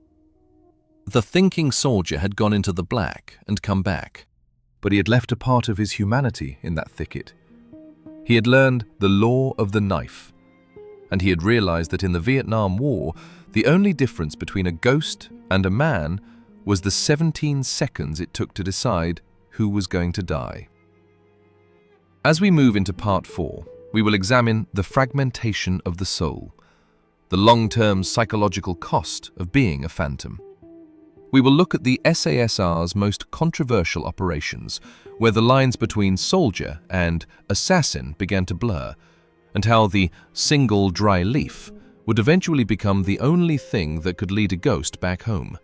The thinking soldier had gone into the black and come back. But he had left a part of his humanity in that thicket. He had learned the law of the knife, and he had realized that in the Vietnam War, the only difference between a ghost and a man was the 17 seconds it took to decide who was going to die. As we move into part 4, we will examine the fragmentation of the soul, the long-term psychological cost of being a phantom. We will look at the SASR's most controversial operations, where the lines between soldier and assassin began to blur, and how the single dry leaf would eventually become the only thing that could lead a ghost back home.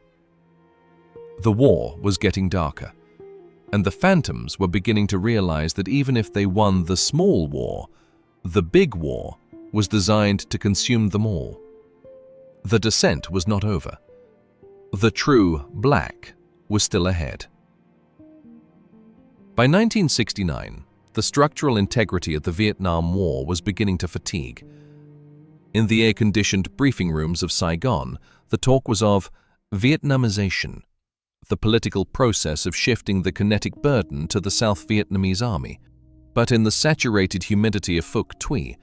The war was getting darker, and the phantoms were beginning to realize that even if they won the small war, the big war was designed to consume them all. The descent was not over. The true black was still ahead. By 1969, the structural integrity of the Vietnam War was beginning to fatigue. In the air-conditioned briefing rooms of Saigon, the talk was of Vietnamization, the political process of shifting the kinetic burden to the South Vietnamese army. But in the saturated humidity of Phước Tuy,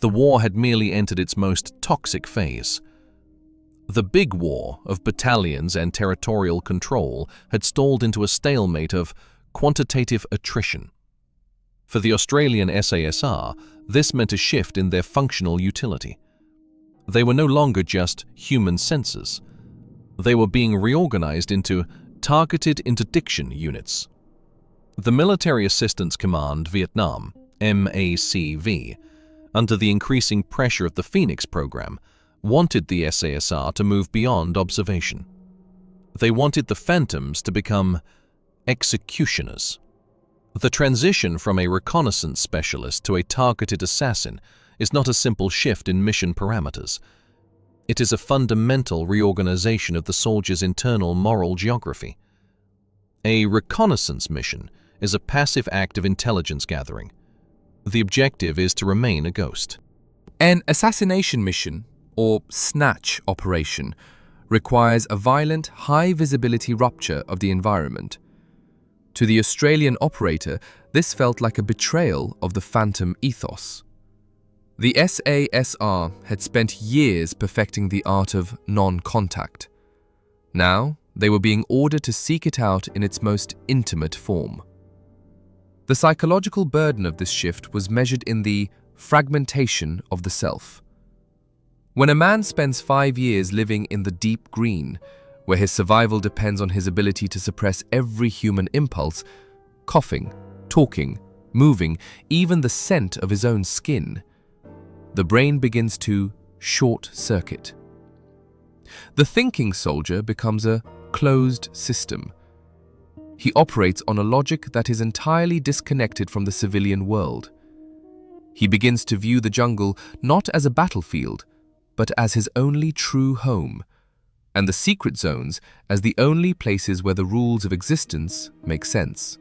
the war had merely entered its most toxic phase. The big war of battalions and territorial control had stalled into a stalemate of quantitative attrition. For the Australian SASR, this meant a shift in their functional utility. They were no longer just human sensors. They were being reorganized into targeted interdiction units. The Military Assistance Command Vietnam, MACV, under the increasing pressure of the Phoenix program, wanted the SASR to move beyond observation. They wanted the Phantoms to become executioners. The transition from a reconnaissance specialist to a targeted assassin is not a simple shift in mission parameters. It is a fundamental reorganization of the soldier's internal moral geography. A reconnaissance mission is a passive act of intelligence gathering. The objective is to remain a ghost. An assassination mission, or snatch operation, requires a violent, high-visibility rupture of the environment. To the Australian operator, this felt like a betrayal of the Phantom ethos. The SASR had spent years perfecting the art of non-contact. Now, they were being ordered to seek it out in its most intimate form. The psychological burden of this shift was measured in the fragmentation of the self. When a man spends 5 years living in the deep green, where his survival depends on his ability to suppress every human impulse, coughing, talking, moving, even the scent of his own skin, the brain begins to short-circuit. The thinking soldier becomes a closed system. He operates on a logic that is entirely disconnected from the civilian world. He begins to view the jungle not as a battlefield, but as his only true home, and the secret zones as the only places where the rules of existence make sense.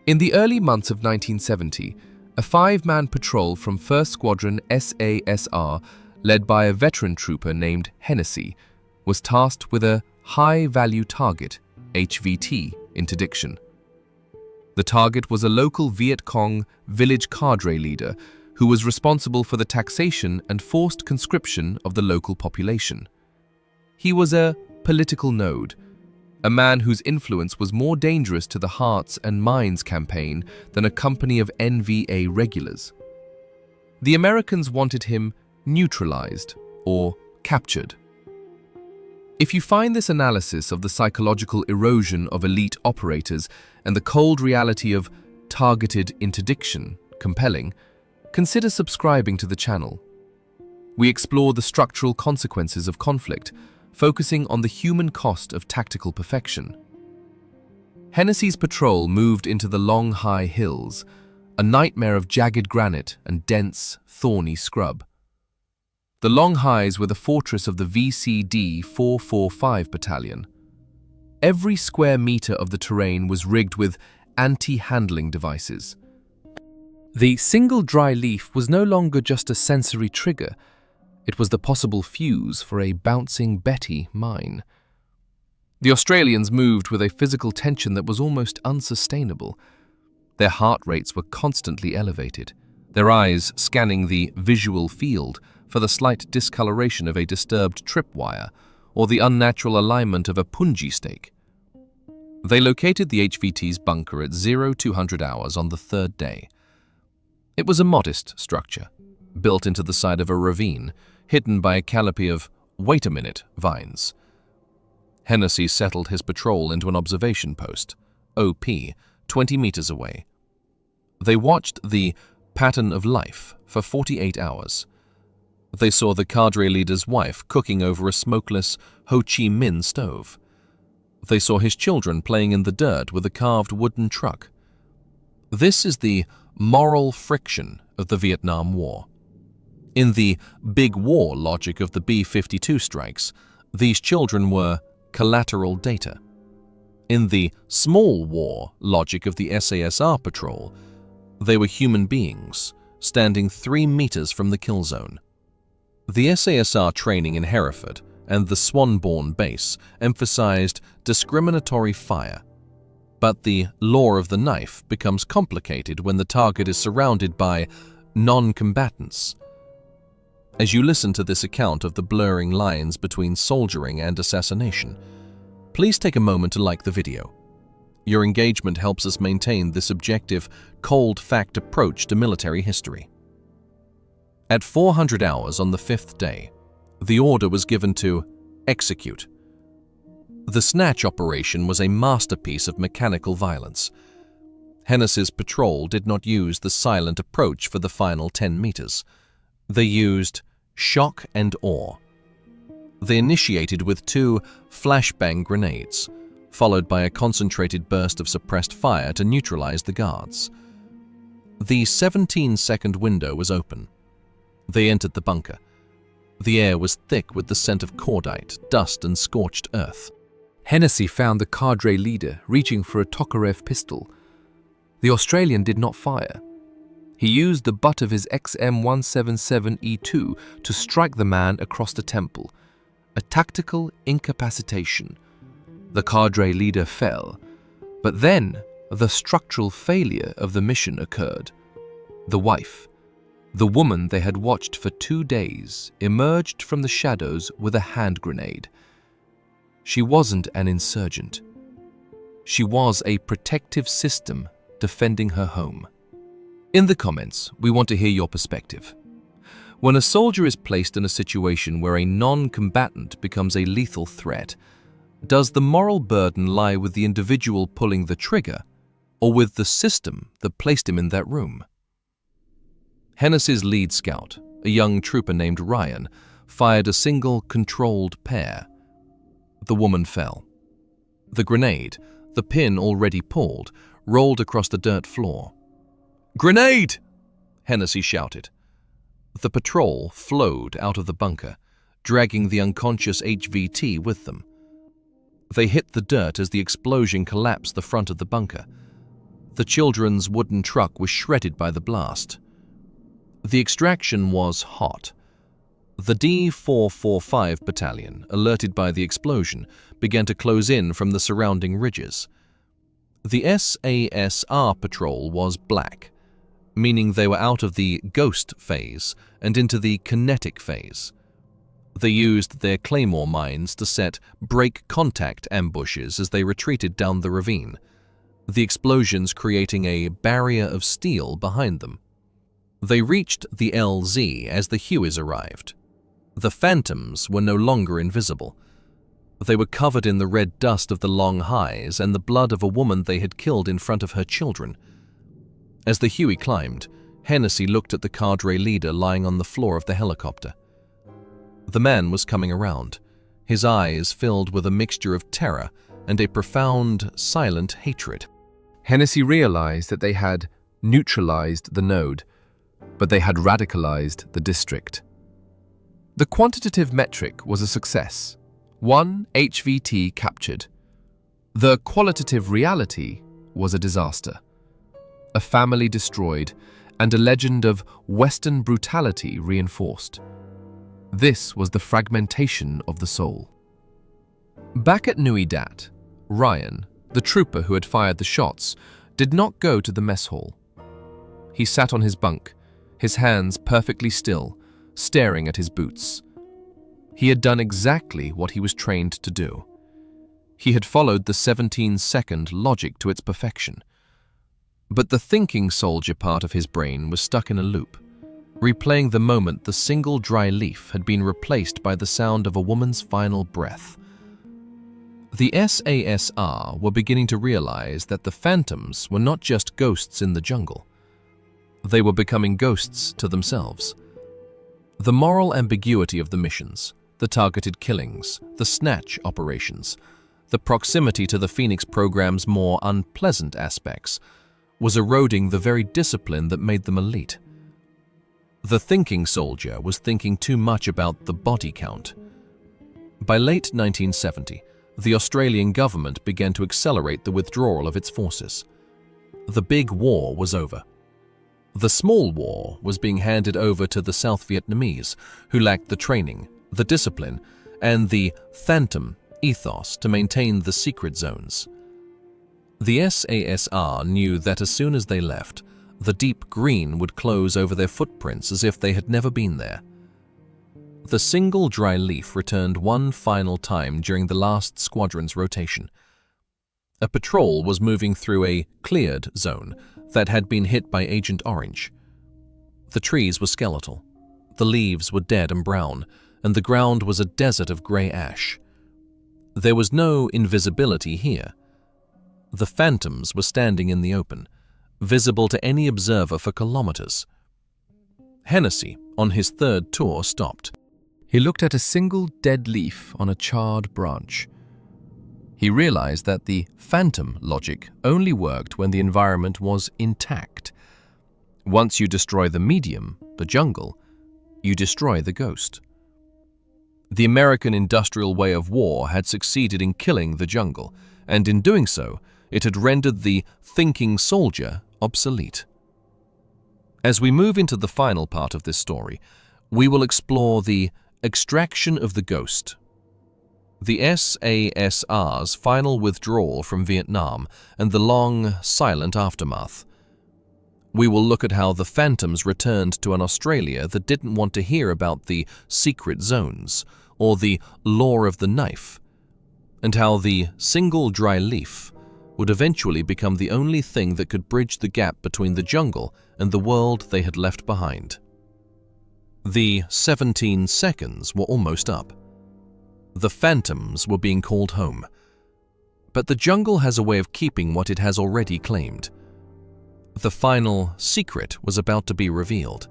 In the early months of 1970, a 5-man patrol from 1st Squadron SASR, led by a veteran trooper named Hennessy, was tasked with a high-value target, HVT, interdiction. The target was a local Viet Cong village cadre leader who was responsible for the taxation and forced conscription of the local population. He was a political node, a man whose influence was more dangerous to the Hearts and Minds campaign than a company of NVA regulars. The Americans wanted him neutralized or captured. If you find this analysis of the psychological erosion of elite operators and the cold reality of targeted interdiction compelling, consider subscribing to the channel. We explore the structural consequences of conflict, focusing on the human cost of tactical perfection. Hennessy's patrol moved into the long, high hills, a nightmare of jagged granite and dense, thorny scrub. The Long Highs were the fortress of the VCD 445 battalion. Every square meter of the terrain was rigged with anti-handling devices. The single dry leaf was no longer just a sensory trigger. It was the possible fuse for a bouncing Betty mine. The Australians moved with a physical tension that was almost unsustainable. Their heart rates were constantly elevated, their eyes scanning the visual field for the slight discoloration of a disturbed tripwire or the unnatural alignment of a punji stake. They located the HVT's bunker at 0200 hours on the 3rd day. It was a modest structure, built into the side of a ravine, hidden by a canopy of "wait a minute" vines. Hennessy settled his patrol into an observation post, OP, 20 meters away. They watched the pattern of life for 48 hours. They saw the cadre leader's wife cooking over a smokeless Ho Chi Minh stove. They saw his children playing in the dirt with a carved wooden truck. This is the moral friction of the Vietnam War. In the big war logic of the B-52 strikes, these children were collateral data. In the small war logic of the SASR patrol, they were human beings, standing 3 meters from the kill zone. The SASR training in Hereford and the Swanbourne base emphasized discriminatory fire. But the law of the knife becomes complicated when the target is surrounded by non-combatants. As you listen to this account of the blurring lines between soldiering and assassination, please take a moment to like the video. Your engagement helps us maintain this objective, cold fact approach to military history. At 400 hours on the 5th day, the order was given to execute. The snatch operation was a masterpiece of mechanical violence. Hennessy's patrol did not use the silent approach for the final 10 meters. They used shock and awe. They initiated with 2 flashbang grenades, followed by a concentrated burst of suppressed fire to neutralize the guards. The 17-second window was open. They entered the bunker. The air was thick with the scent of cordite, dust, and scorched earth. Hennessy found the cadre leader reaching for a Tokarev pistol. The Australian did not fire. He used the butt of his XM177E2 to strike the man across the temple, a tactical incapacitation. The cadre leader fell, but then the structural failure of the mission occurred. The wife, the woman they had watched for 2 days, emerged from the shadows with a hand grenade. She wasn't an insurgent. She was a protective system defending her home. In the comments, we want to hear your perspective. When a soldier is placed in a situation where a non-combatant becomes a lethal threat, does the moral burden lie with the individual pulling the trigger, or with the system that placed him in that room? Hennessy's lead scout, a young trooper named Ryan, fired a single controlled pair. The woman fell. The grenade, the pin already pulled, rolled across the dirt floor. "Grenade!" Hennessy shouted. The patrol flowed out of the bunker, dragging the unconscious HVT with them. They hit the dirt as the explosion collapsed the front of the bunker. The children's wooden truck was shredded by the blast. The extraction was hot. The D445 battalion, alerted by the explosion, began to close in from the surrounding ridges. The SASR patrol was black, meaning they were out of the ghost phase and into the kinetic phase. They used their claymore mines to set break contact ambushes as they retreated down the ravine, the explosions creating a barrier of steel behind them. They reached the LZ as the Hueys arrived. The phantoms were no longer invisible. They were covered in the red dust of the long highs and the blood of a woman they had killed in front of her children. As the Huey climbed, Hennessy looked at the cadre leader lying on the floor of the helicopter. The man was coming around, his eyes filled with a mixture of terror and a profound, silent hatred. Hennessy realized that they had neutralized the node, but they had radicalized the district. The quantitative metric was a success. 1 HVT captured. The qualitative reality was a disaster. A family destroyed and a legend of Western brutality reinforced. This was the fragmentation of the soul. Back at Nui Dat, Ryan, the trooper who had fired the shots, did not go to the mess hall. He sat on his bunk, his hands perfectly still, staring at his boots. He had done exactly what he was trained to do. He had followed the 17-second logic to its perfection. But the thinking soldier part of his brain was stuck in a loop, replaying the moment the single dry leaf had been replaced by the sound of a woman's final breath. The SASR were beginning to realize that the phantoms were not just ghosts in the jungle. They were becoming ghosts to themselves. The moral ambiguity of the missions, the targeted killings, the snatch operations, the proximity to the Phoenix program's more unpleasant aspects, was eroding the very discipline that made them elite. The thinking soldier was thinking too much about the body count. By late 1970, the Australian government began to accelerate the withdrawal of its forces. The big war was over. The small war was being handed over to the South Vietnamese, who lacked the training, the discipline, and the phantom ethos to maintain the secret zones. The SASR knew that as soon as they left, the deep green would close over their footprints as if they had never been there. The single dry leaf returned one final time during the last squadron's rotation. A patrol was moving through a cleared zone that had been hit by Agent Orange. The trees were skeletal, the leaves were dead and brown, and the ground was a desert of grey ash. There was no invisibility here. The phantoms were standing in the open, visible to any observer for kilometers. Hennessy, on his third tour, stopped. He looked at a single dead leaf on a charred branch. He realized that the phantom logic only worked when the environment was intact. Once you destroy the medium, the jungle, you destroy the ghost. The American industrial way of war had succeeded in killing the jungle, and in doing so, it had rendered the thinking soldier obsolete. As we move into the final part of this story, we will explore the extraction of the ghost, the SASR's final withdrawal from Vietnam, and the long, silent aftermath. We will look at how the phantoms returned to an Australia that didn't want to hear about the secret zones or the law of the knife, and how the single dry leaf would eventually become the only thing that could bridge the gap between the jungle and the world they had left behind. The 17 seconds were almost up. The phantoms were being called home. But the jungle has a way of keeping what it has already claimed. The final secret was about to be revealed,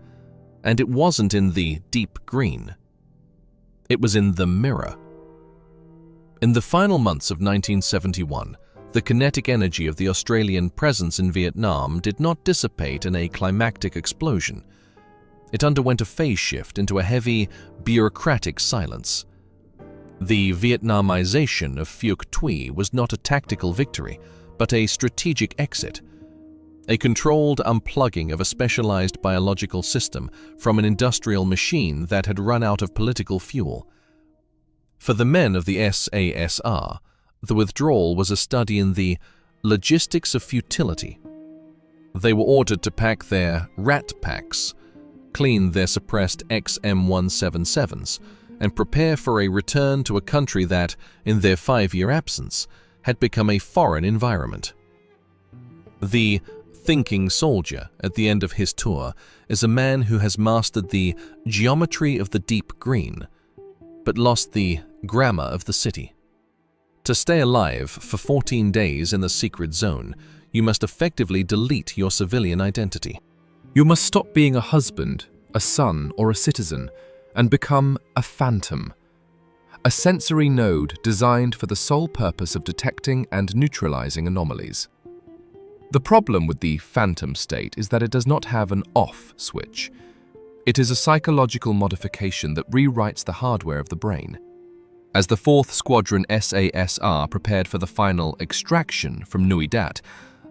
and it wasn't in the deep green. It was in the mirror. In the final months of 1971, the kinetic energy of the Australian presence in Vietnam did not dissipate in a climactic explosion. It underwent a phase shift into a heavy, bureaucratic silence. The Vietnamization of Phước Tuy was not a tactical victory, but a strategic exit, a controlled unplugging of a specialized biological system from an industrial machine that had run out of political fuel. For the men of the SASR, the withdrawal was a study in the logistics of futility. They were ordered to pack their rat packs, clean their suppressed XM177s, and prepare for a return to a country that, in their 5-year absence, had become a foreign environment. The thinking soldier at the end of his tour is a man who has mastered the geometry of the deep green, but lost the grammar of the city. To stay alive for 14 days in the secret zone, you must effectively delete your civilian identity. You must stop being a husband, a son, or a citizen, and become a phantom, a sensory node designed for the sole purpose of detecting and neutralizing anomalies. The problem with the phantom state is that it does not have an off switch. It is a psychological modification that rewrites the hardware of the brain. As the 4th Squadron SASR prepared for the final extraction from Nui Dat,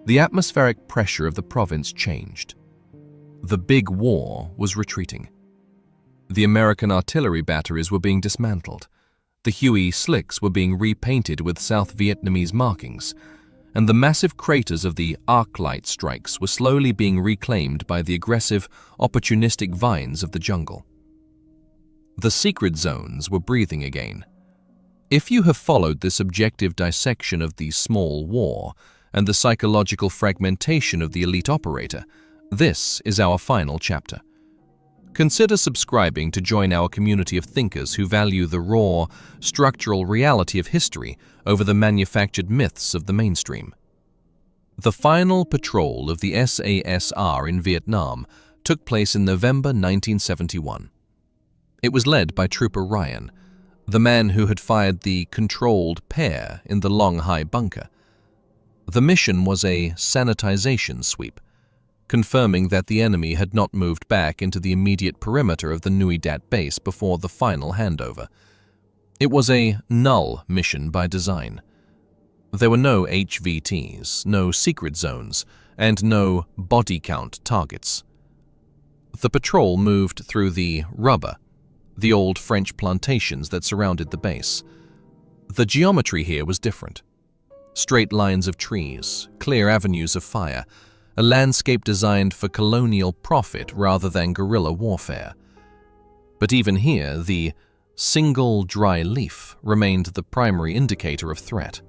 the atmospheric pressure of the province changed. The big war was retreating. The American artillery batteries were being dismantled. The Huey slicks were being repainted with South Vietnamese markings, and the massive craters of the arc light strikes were slowly being reclaimed by the aggressive, opportunistic vines of the jungle. The secret zones were breathing again. If you have followed this objective dissection of the small war and the psychological fragmentation of the elite operator, this is our final chapter. Consider subscribing to join our community of thinkers who value the raw, structural reality of history over the manufactured myths of the mainstream. The final patrol of the SASR in Vietnam took place in November 1971. It was led by Trooper Ryan, the man who had fired the controlled pair in the Long Hai bunker. The mission was a sanitization sweep, confirming that the enemy had not moved back into the immediate perimeter of the Nui Dat base before the final handover. It was a null mission by design. There were no HVTs, no secret zones, and no body count targets. The patrol moved through the rubber, the old French plantations that surrounded the base. The geometry here was different. Straight lines of trees, clear avenues of fire, a landscape designed for colonial profit rather than guerrilla warfare. But even here, the single dry leaf remained the primary indicator of threat.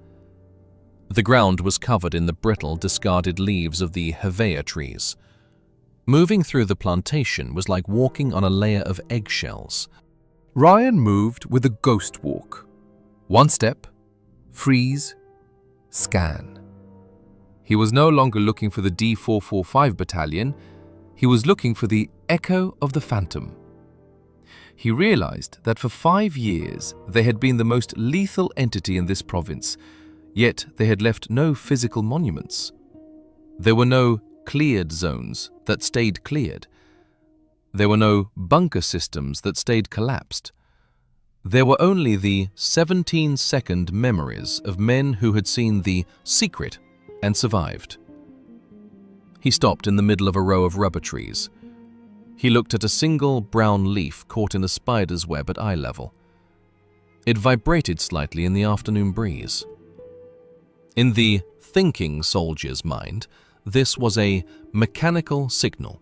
The ground was covered in the brittle, discarded leaves of the hevea trees. Moving through the plantation was like walking on a layer of eggshells. Ryan moved with a ghost walk. One step, freeze, scan. He was no longer looking for the D445 battalion, he was looking for the echo of the phantom. He realized that for 5 years they had been the most lethal entity in this province, yet they had left no physical monuments. There were no cleared zones that stayed cleared. There were no bunker systems that stayed collapsed. There were only the 17-second memories of men who had seen the secret and survived. He stopped in the middle of a row of rubber trees. He looked at a single brown leaf caught in a spider's web at eye level. It vibrated slightly in the afternoon breeze. In the thinking soldier's mind, this was a mechanical signal.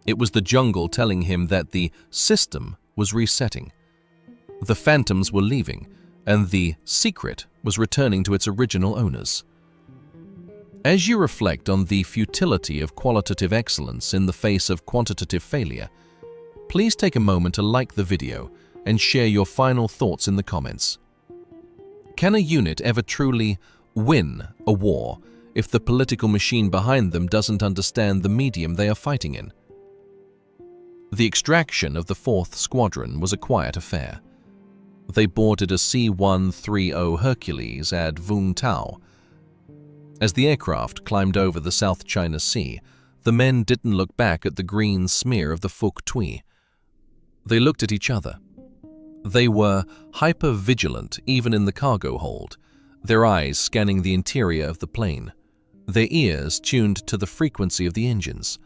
It was the jungle telling him that the system was resetting. The phantoms were leaving, and the secret was returning to its original owners. As you reflect on the futility of qualitative excellence in the face of quantitative failure, please take a moment to like the video and share your final thoughts in the comments. Can a unit ever truly win a war if the political machine behind them doesn't understand the medium they are fighting in? The extraction of the 4th Squadron was a quiet affair. They boarded a C-130 Hercules at Vung Tau. As the aircraft climbed over the South China Sea, the men didn't look back at the green smear of the Phước Tuy. They looked at each other. They were hyper-vigilant even in the cargo hold, their eyes scanning the interior of the plane, their ears tuned to the frequency of the engines.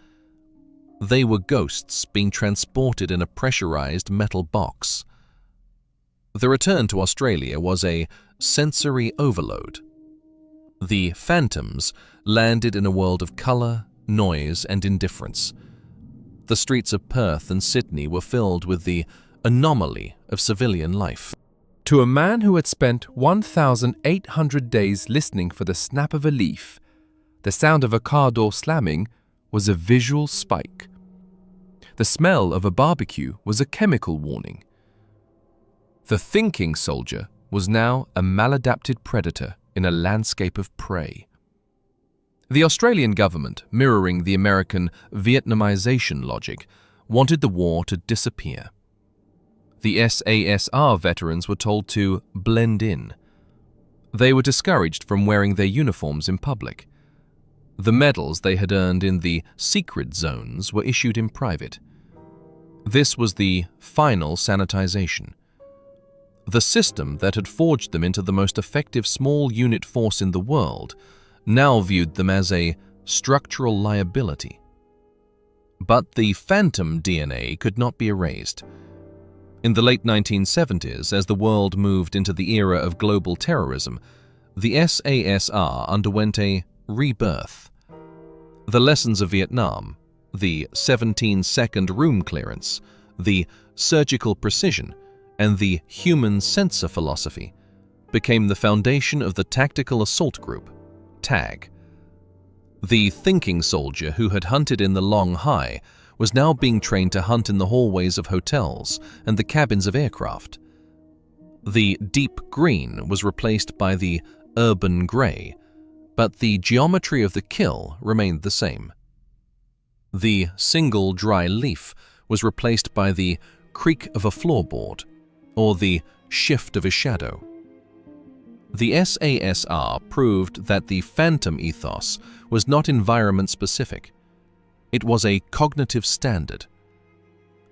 They were ghosts being transported in a pressurized metal box. The return to Australia was a sensory overload. The phantoms landed in a world of colour, noise and indifference. The streets of Perth and Sydney were filled with the anomaly of civilian life. To a man who had spent 1,800 days listening for the snap of a leaf, the sound of a car door slamming was a visual spike. The smell of a barbecue was a chemical warning. The thinking soldier was now a maladapted predator in a landscape of prey. The Australian government, mirroring the American Vietnamization logic, wanted the war to disappear. The SASR veterans were told to blend in. They were discouraged from wearing their uniforms in public. The medals they had earned in the secret zones were issued in private. This was the final sanitization. The system that had forged them into the most effective small unit force in the world now viewed them as a structural liability. But the phantom DNA could not be erased. In the late 1970s, as the world moved into the era of global terrorism, the SASR underwent a rebirth. The lessons of Vietnam, the 17-second room clearance, the surgical precision, and the human sensor philosophy became the foundation of the Tactical Assault Group, TAG. The thinking soldier who had hunted in the Long Hai was now being trained to hunt in the hallways of hotels and the cabins of aircraft. The deep green was replaced by the urban grey, but the geometry of the kill remained the same. The single dry leaf was replaced by the creak of a floorboard, or the shift of a shadow. The SASR proved that the phantom ethos was not environment-specific. It was a cognitive standard.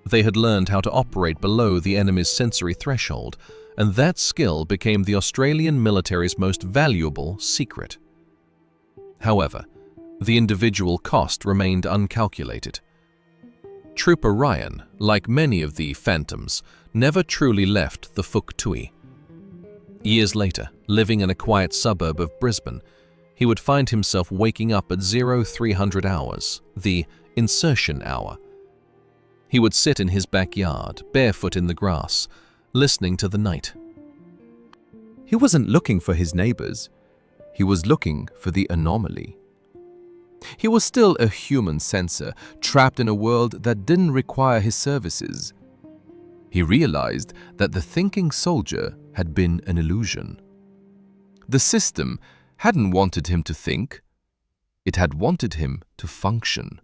They had learned how to operate below the enemy's sensory threshold, and that skill became the Australian military's most valuable secret. However, the individual cost remained uncalculated. Trooper Ryan, like many of the phantoms, never truly left the Phước Tuy. Years later, living in a quiet suburb of Brisbane, he would find himself waking up at 0300 hours, the insertion hour. He would sit in his backyard, barefoot in the grass, listening to the night. He wasn't looking for his neighbors. He was looking for the anomaly. He was still a human sensor, trapped in a world that didn't require his services. He realized that the thinking soldier had been an illusion. The system hadn't wanted him to think. It had wanted him to function.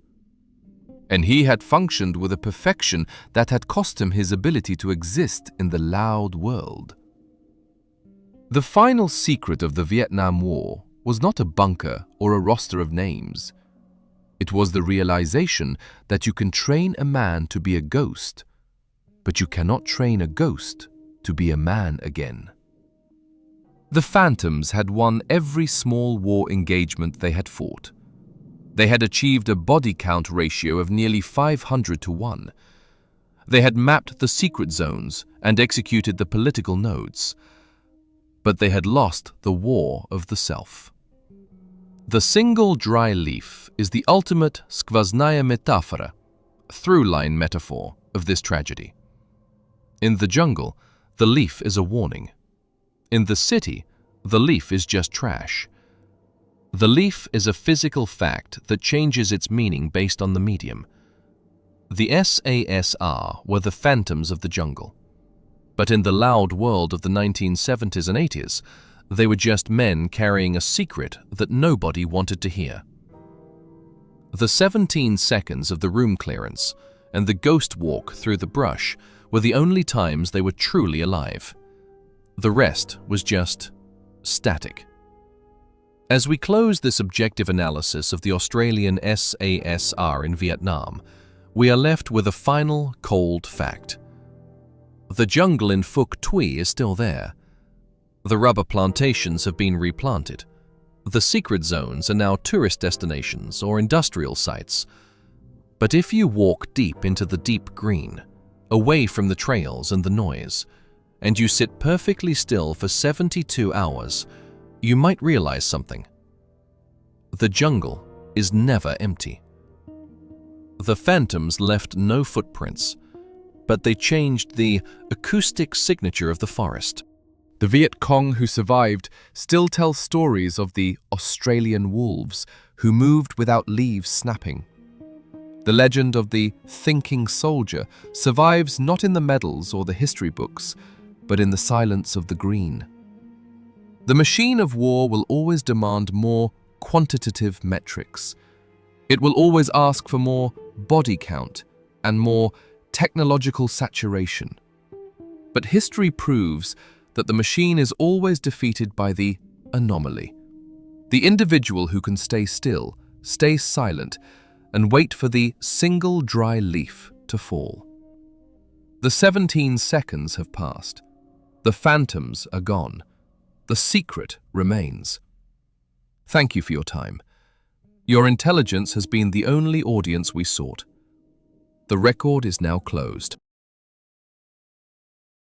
And he had functioned with a perfection that had cost him his ability to exist in the loud world. The final secret of the Vietnam War was not a bunker or a roster of names. It was the realization that you can train a man to be a ghost, but you cannot train a ghost to be a man again. The Phantoms had won every small war engagement they had fought. They had achieved a body count ratio of nearly 500 to 1. They had mapped the secret zones and executed the political nodes. But they had lost the war of the self. The single dry leaf is the ultimate skvozная metafora, through-line metaphor of this tragedy. In the jungle, the leaf is a warning. In the city, the leaf is just trash. The leaf is a physical fact that changes its meaning based on the medium. The SASR were the phantoms of the jungle. But in the loud world of the 1970s and 80s, they were just men carrying a secret that nobody wanted to hear. The 17 seconds of the room clearance and the ghost walk through the brush were the only times they were truly alive. The rest was just static. As we close this objective analysis of the Australian SASR in Vietnam, we are left with a final cold fact. The jungle in Phước Tuy is still there. The rubber plantations have been replanted. The secret zones are now tourist destinations or industrial sites. But if you walk deep into the deep green, away from the trails and the noise, and you sit perfectly still for 72 hours, you might realize something. The jungle is never empty. The phantoms left no footprints, but they changed the acoustic signature of the forest. The Viet Cong who survived still tell stories of the Australian wolves who moved without leaves snapping. The legend of the thinking soldier survives not in the medals or the history books, but in the silence of the green. The machine of war will always demand more quantitative metrics. It will always ask for more body count and more technological saturation. But history proves that the machine is always defeated by the anomaly. The individual who can stay still, stay silent, and wait for the single dry leaf to fall. The 17 seconds have passed. The phantoms are gone. The secret remains. Thank you for your time. Your intelligence has been the only audience we sought. The record is now closed.